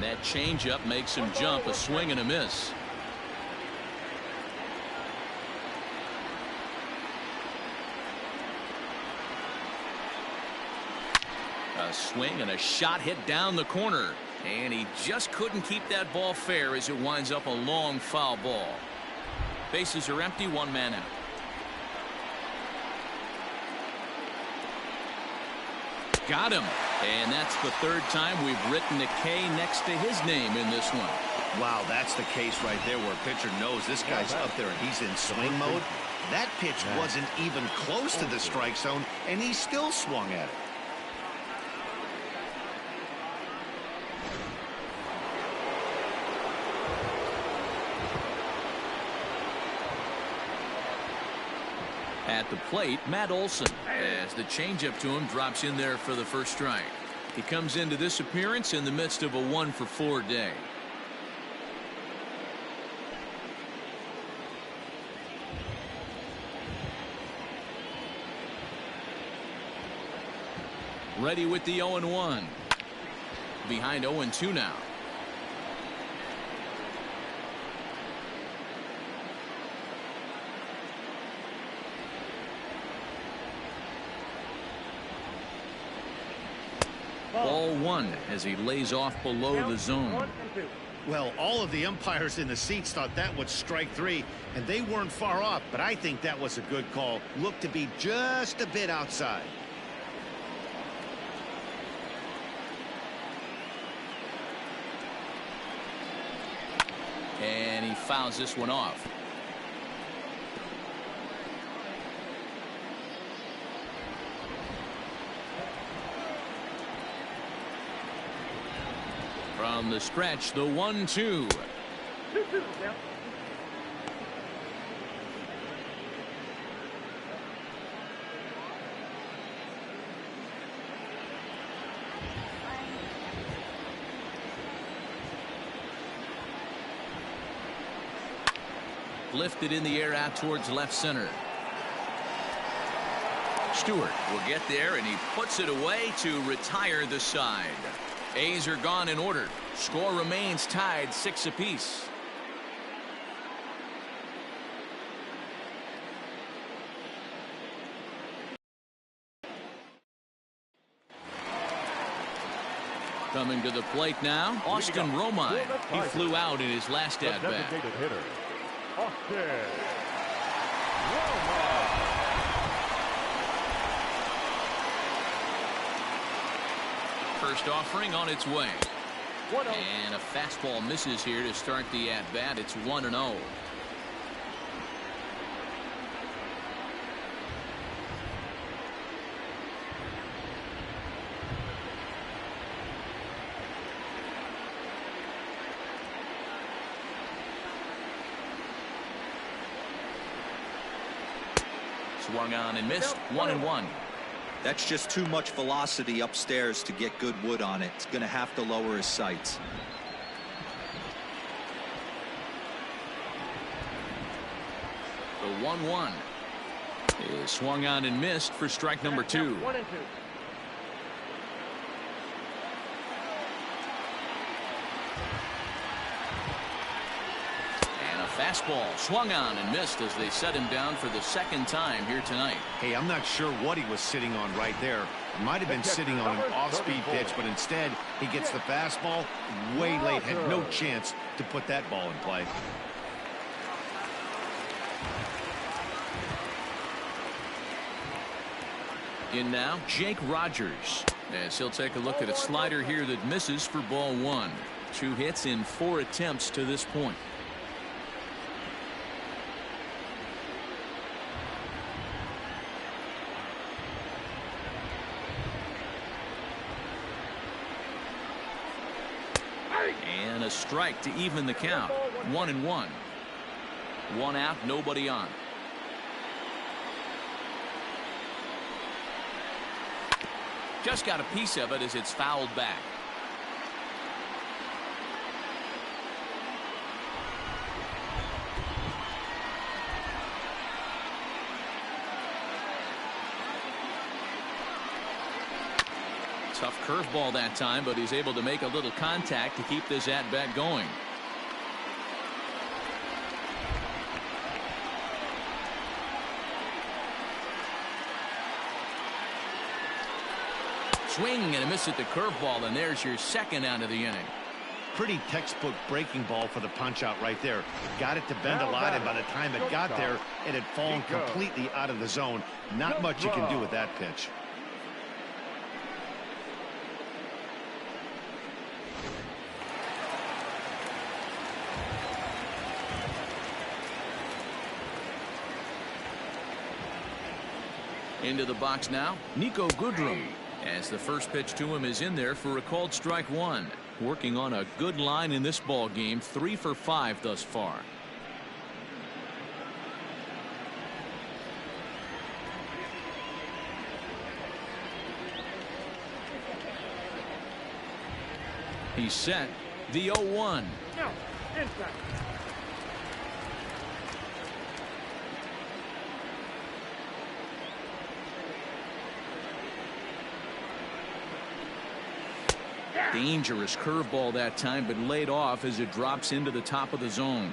And that changeup makes him jump. A swing and a miss. A swing and a shot hit down the corner. And he just couldn't keep that ball fair as it winds up a long foul ball. Bases are empty, one man out. Got him. And that's the third time we've written a K next to his name in this one. Wow, that's the case right there where a pitcher knows this guy's up there and he's in swing mode. That pitch wasn't even close to the strike zone, and he still swung at it. At the plate, Matt Olson, as the changeup to him drops in there for the first strike. He comes into this appearance in the midst of a 1-for-4 day. Ready with the 0-1. Behind 0-2 now. Ball one as he lays off below the zone. Well, all of the umpires in the seats thought that was strike three, and they weren't far off, but I think that was a good call. Looked to be just a bit outside. And he fouls this one off. From the stretch, the 1-2. Lifted in the air out towards left center. Stewart will get there, and he puts it away to retire the side. A's are gone in order. Score remains tied 6 apiece. Coming to the plate now, Austin Romine. He flew out in his last at bat. First offering on its way. And a fastball misses here to start the at-bat. It's 1-0. Swung on and missed. 1-1. That's just too much velocity upstairs to get good wood on it. It's going to have to lower his sights. The 1-1 is swung on and missed for strike number 2. 1-2. Fastball swung on and missed as they set him down for the second time here tonight. Hey, I'm not sure what he was sitting on right there. It might have been sitting on an off-speed pitch, but instead he gets the fastball way late. Had no chance to put that ball in play. In now, Jake Rogers, as he'll take a look at a slider here that misses for ball 1. 2 hits in 4 attempts to this point. And a strike to even the count. 1-1. 1 out, nobody on. Just got a piece of it as it's fouled back. Tough curveball that time, but he's able to make a little contact to keep this at-bat going. Swing and a miss at the curveball, and there's your second out of the inning. Pretty textbook breaking ball for the punch out right there. Got it to bend a lot, and by the time it got there, it had fallen completely out of the zone. Not much you can do with that pitch. Into the box now, Nico Goodrum, as the first pitch to him is in there for a called strike one. Working on a good line in this ball game, 3 for 5 thus far. He's set. The 0-1. No, inside. Dangerous curveball that time, but laid off as it drops into the top of the zone.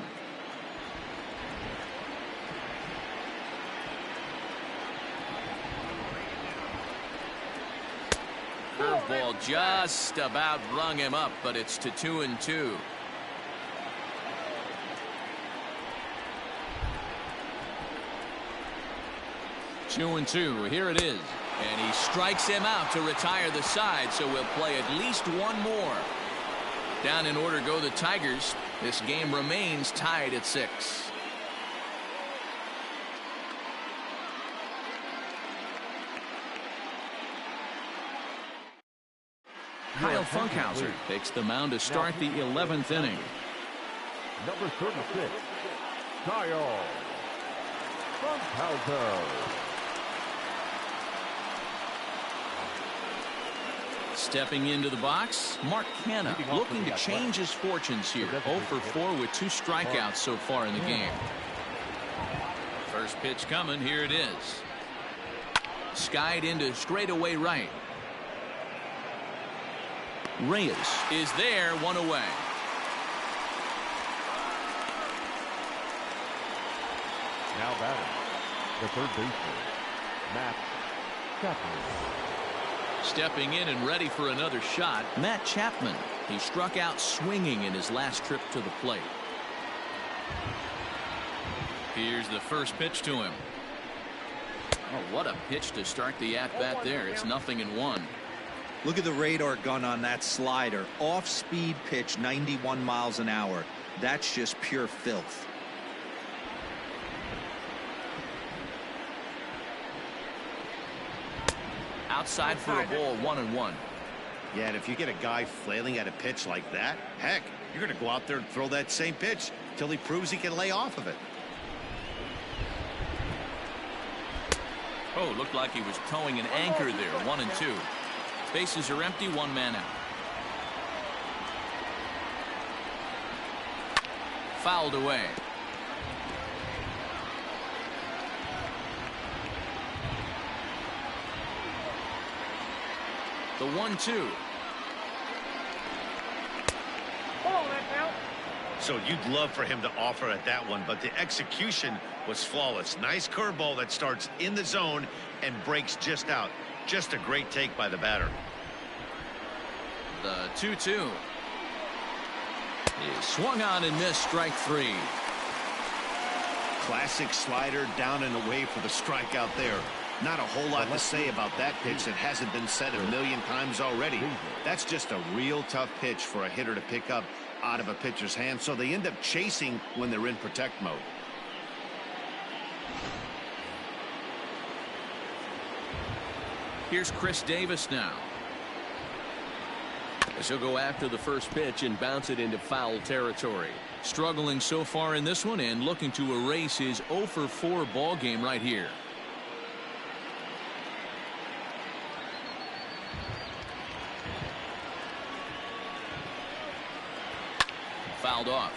Curveball just about rung him up, but it's to 2-2. Two and two. Here it is. And he strikes him out to retire the side, so we'll play at least one more. Down in order go the Tigers. This game remains tied at 6. Kyle Funkhauser takes the mound to start the 11th inning. Number 36, Kyle Funkhauser. Stepping into the box, Mark Canha looking to change his fortunes here. 0 for 4 with 2 strikeouts so far in the game. First pitch coming. Here it is. Skied into straightaway right. Reyes is there, 1 away. Now batting, the third baseman, Matt Chapman. Stepping in and ready for another shot, Matt Chapman. He struck out swinging in his last trip to the plate. Here's the first pitch to him. Oh, what a pitch to start the at-bat there. It's 0-1. Look at the radar gun on that slider. Off-speed pitch, 91 miles an hour. That's just pure filth. Outside for a ball, 1-1. Yeah, and if you get a guy flailing at a pitch like that, heck, you're going to go out there and throw that same pitch till he proves he can lay off of it. Oh, looked like he was towing an anchor there. 1-2. Bases are empty, 1 man out. Fouled away. The 1-2. So you'd love for him to offer at that one, but the execution was flawless. Nice curveball that starts in the zone and breaks just out. Just a great take by the batter. The 2-2. He swung on and missed, strike 3. Classic slider down and away for the strikeout there. Not a whole lot to say about that pitch that hasn't been said a million times already. That's just a real tough pitch for a hitter to pick up out of a pitcher's hand, so they end up chasing when they're in protect mode. Here's Chris Davis now. As he'll go after the first pitch and bounce it into foul territory. Struggling so far in this one and looking to erase his 0 for 4 ball game right here. Fouled off.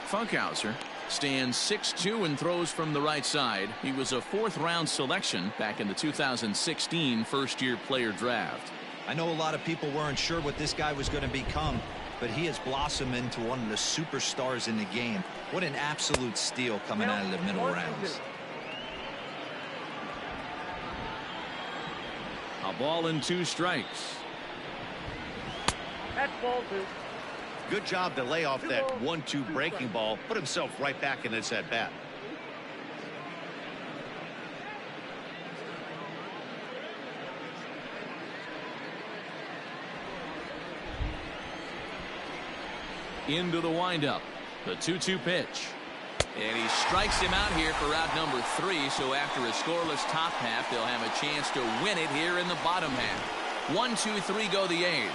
Funkhauser Stands 6'2" and throws from the right side. He was a 4th-round selection back in the 2016 first-year player draft. I know a lot of people weren't sure what this guy was going to become, but he has blossomed into one of the superstars in the game. What an absolute steal coming out of the middle rounds. A ball and 2 strikes. That's ball 2. Good job to lay off that 1-2 breaking ball. Put himself right back in this at bat. Into the windup. The 2-2 pitch. And he strikes him out here for out number 3. So after a scoreless top half, they'll have a chance to win it here in the bottom half. 1, 2, 3 go the A's.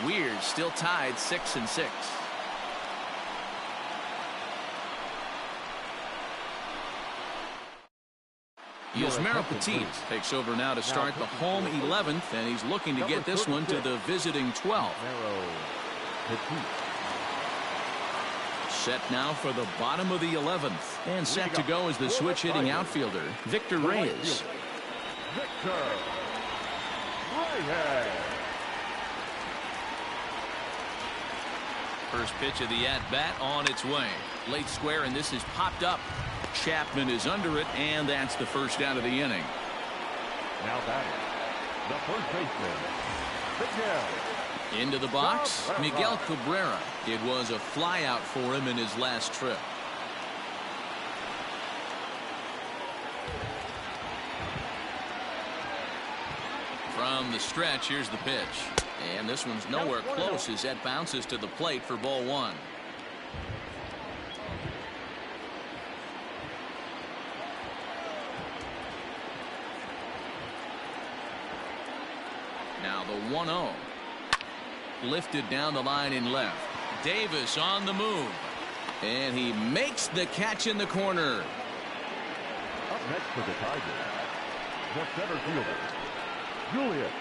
Weird still tied 6-6. Yusmeiro Petit takes over now to start the home 11th, and he's looking to get this one to the visiting 12th. Set now for the bottom of the 11th, and set to go is the switch-hitting outfielder, Victor Reyes. Victor Reyes. First pitch of the at-bat on its way. Late square, and this is popped up. Chapman is under it, and that's the first out of the inning. Now batting, the first baseman, Miguel. Into the box, Miguel Cabrera. It was a flyout for him in his last trip. From the stretch, here's the pitch. And this one's nowhere close as that bounces to the plate for ball 1. Now the 1-0. Lifted down the line in left. Davis on the move. And he makes the catch in the corner. Up next for the Tigers, the center fielder, Julius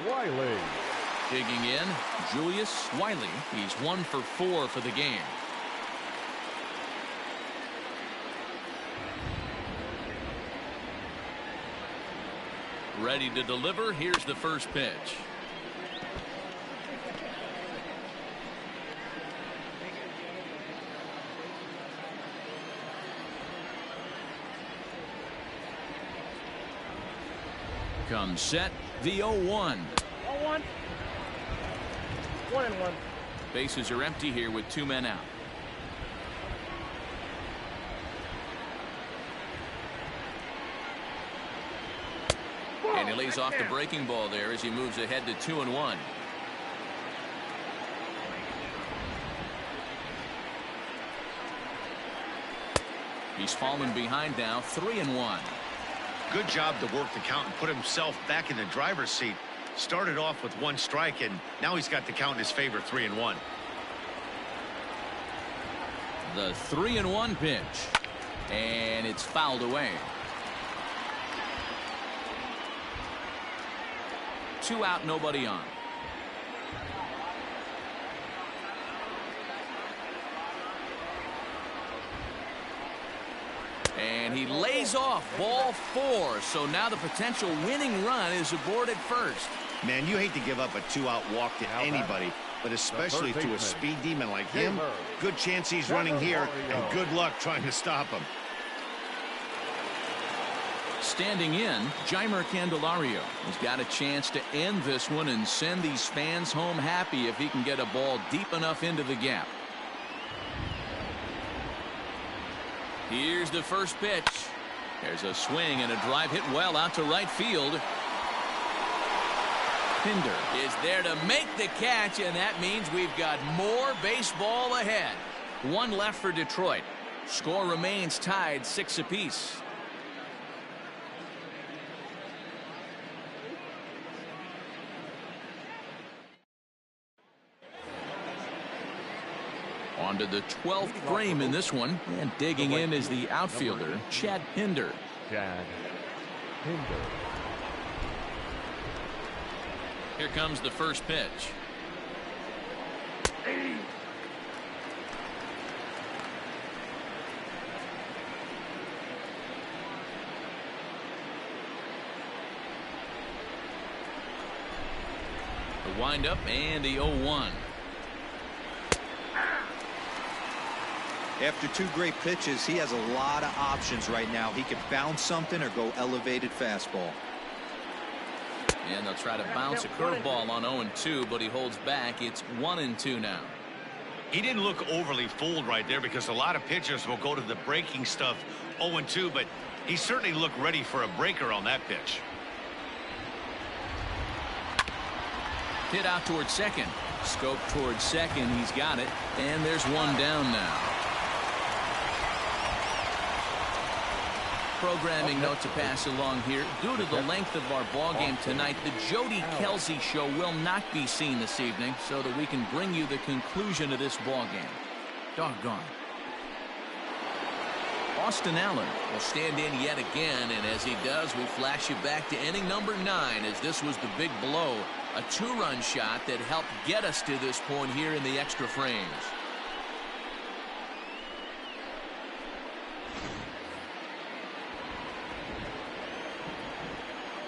Wiley. Digging in, Julius Wiley. He's 1 for 4 for the game. Ready to deliver. Here's the first pitch. Comes set, the 0-1. 0-1. 1-1. Bases are empty here with 2 men out. And he lays off the breaking ball there as he moves ahead to 2-1. He's fallen behind now, 3-1. Good job to work the count and put himself back in the driver's seat. Started off with 1 strike, and now he's got the count in his favor, 3-1. The 3-1 pitch. And it's fouled away. 2 out, nobody on. And he lays off ball 4. So now the potential winning run is aboard at first. Man, you hate to give up a 2-out walk to anybody, but especially to a speed demon like him. Good chance he's running here, and good luck trying to stop him. Standing in, Jeimer Candelario has got a chance to end this one and send these fans home happy if he can get a ball deep enough into the gap. Here's the first pitch. There's a swing and a drive hit well out to right field. Pinder is there to make the catch, and that means we've got more baseball ahead. 1 left for Detroit. Score remains tied 6 apiece. On to the 12th frame in this one, and digging in is the outfielder, Chad Pinder. Chad Pinder. Here comes the first pitch. windup and the 0-1. After two great pitches, he has a lot of options right now. He could bounce something or go elevated fastball. And they'll try to bounce a curveball on 0-2, but he holds back. It's 1-2 now. He didn't look overly fooled right there because a lot of pitchers will go to the breaking stuff 0-2, but he certainly looked ready for a breaker on that pitch. Hit out towards second. Scope towards second. He's got it. And there's one down now. Programming note to pass along here. Due to the length of our ball game tonight, the Jody Kelsey show will not be seen this evening so that we can bring you the conclusion of this ball game. Doggone. Austin Allen will stand in yet again, and as he does, we flash you back to inning number 9 as this was the big blow. A 2-run shot that helped get us to this point here in the extra frames.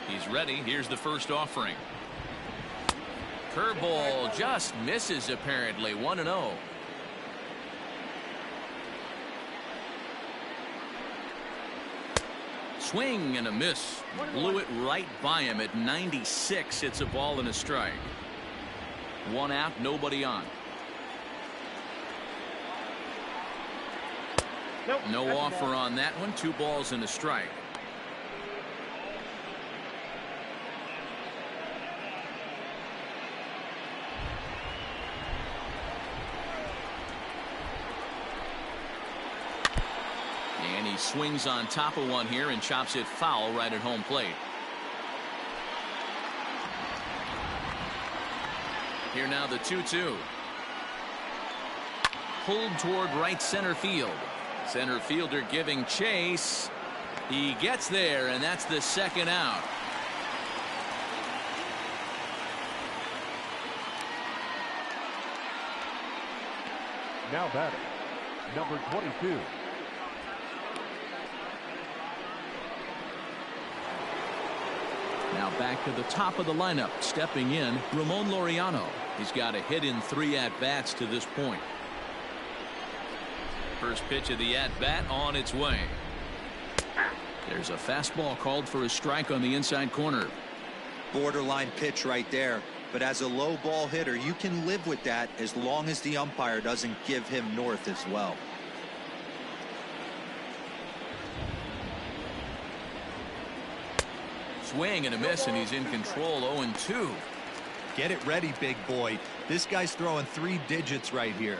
He's ready. Here's the first offering. Curveball just misses apparently. 1-0. Swing and a miss. Blew it right by him at 96. It's a ball and a strike. One out, nobody on. No offer on that one. 2 balls and a strike. And he swings on top of one here and chops it foul right at home plate. Here now the 2-2. Pulled toward right center field. Center fielder giving chase. He gets there, and that's the second out. Now batting, number 22. Now back to the top of the lineup. Stepping in, Ramon Laureano. He's got a hit in 3 at-bats to this point. First pitch of the at-bat on its way. There's a fastball called for a strike on the inside corner. Borderline pitch right there. But as a low ball hitter, you can live with that as long as the umpire doesn't give him north as well. Swing and a miss, and he's in control. 0-2. Get it ready, big boy. This guy's throwing 3 digits right here.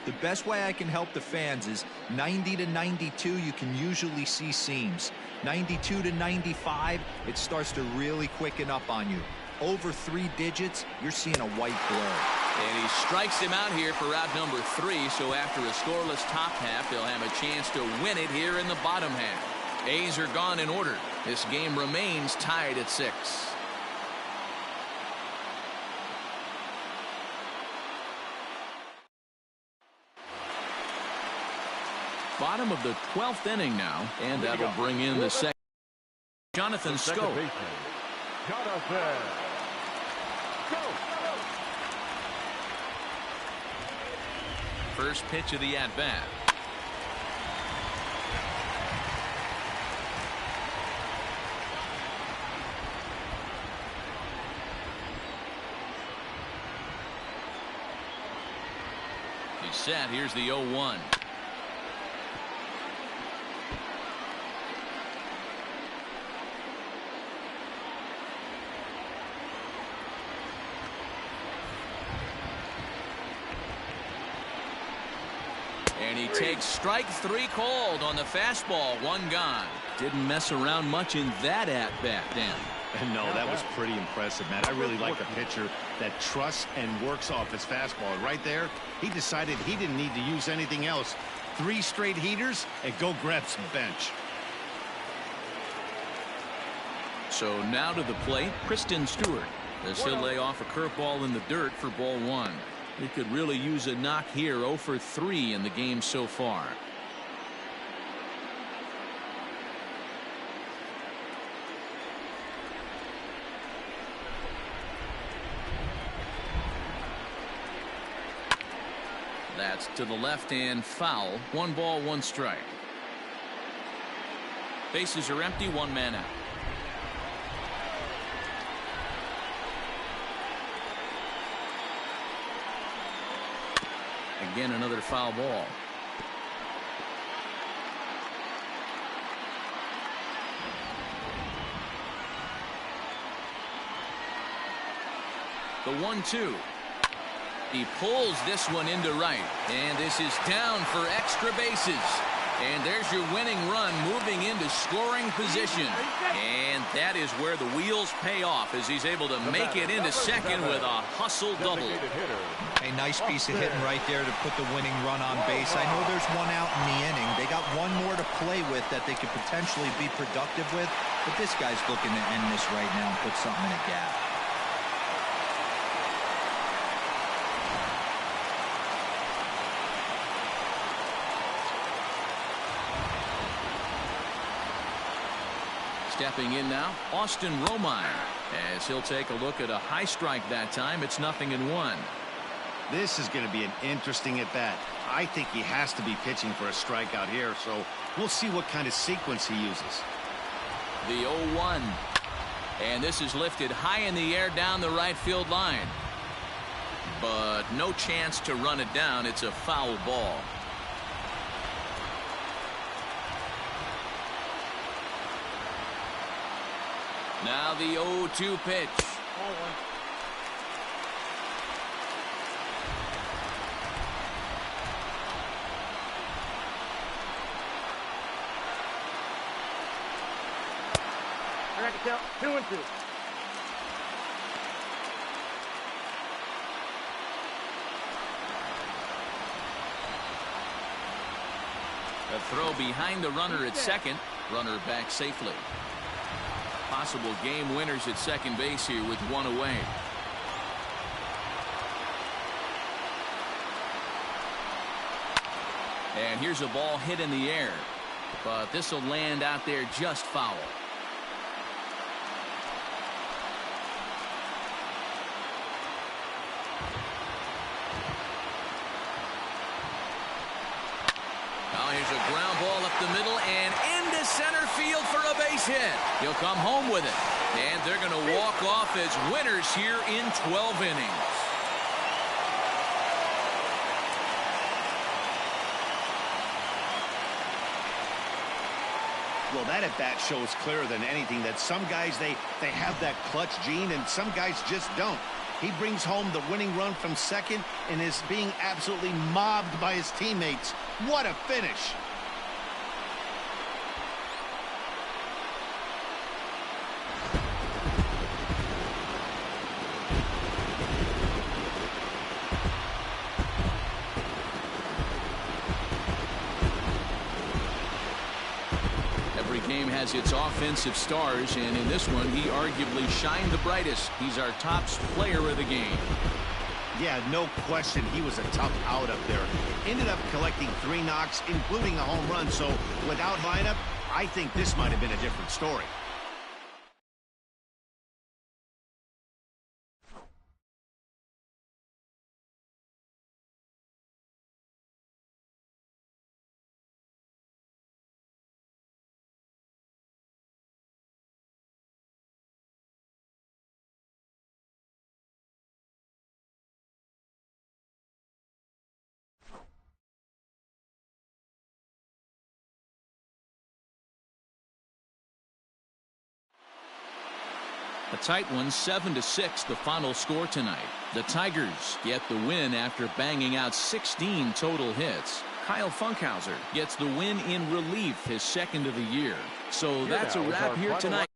The best way I can help the fans is 90 to 92. You can usually see seams. 92 to 95, it starts to really quicken up on you. Over 3 digits, you're seeing a white blur. And he strikes him out here for out number 3. So after a scoreless top half, they'll have a chance to win it here in the bottom half. A's are gone in order. This game remains tied at 6. Bottom of the 12th inning now, and that'll bring in the second. Jonathan Scope. Jonathan. First pitch of the at-bat. He's set. Here's the 0-1. And he takes strike 3 called on the fastball. 1 gone. Didn't mess around much in that at-bat, Dan. No, that was pretty impressive, man. I really like a pitcher that trusts and works off his fastball. Right there, he decided he didn't need to use anything else. 3 straight heaters and go grab some bench. So now to the plate, Kristen Stewart, as he'll lay off a curveball in the dirt for ball 1. He could really use a knock here. 0 for 3 in the game so far. That's to the left and foul. 1 ball, 1 strike. Bases are empty, 1 man out. Again, another foul ball. The 1-2. He pulls this one into right, and this is down for extra bases. And there's your winning run, moving into scoring position. And that is where the wheels pay off, as he's able to make it into second with a hustle double. A nice piece of hitting right there to put the winning run on base. I know there's 1 out in the inning. They got 1 more to play with that they could potentially be productive with. But this guy's looking to end this right now and put something in a gap. Stepping in now, Austin Romine, as he'll take a look at a high strike that time. It's 0-1. This is going to be an interesting at-bat. I think he has to be pitching for a strikeout here, so we'll see what kind of sequence he uses. The 0-1. And this is lifted high in the air down the right field line. But no chance to run it down. It's a foul ball. Now the 0-2 pitch. I got to count 2-2. A throw behind the runner at second. Runner back safely. Possible game winners at second base here with 1 away. And here's a ball hit in the air, but this will land out there just foul. Now here's a ground ball up the middle and into center field for a base hit. He'll come home with it, and they're going to walk off as winners here in 12 innings. Well, that at-bat shows clearer than anything that some guys, they have that clutch gene, and some guys just don't. He brings home the winning run from second and is being absolutely mobbed by his teammates. What a finish. Every game has its offensive stars, and in this one, he arguably shined the brightest. He's our top player of the game. Yeah, no question, he was a tough out up there. Ended up collecting 3 knocks, including a home run, so without lineup, I think this might have been a different story. A tight one, 7-6, the final score tonight. The Tigers get the win after banging out 16 total hits. Kyle Funkhauser gets the win in relief, his second of the year. So that's a wrap here tonight.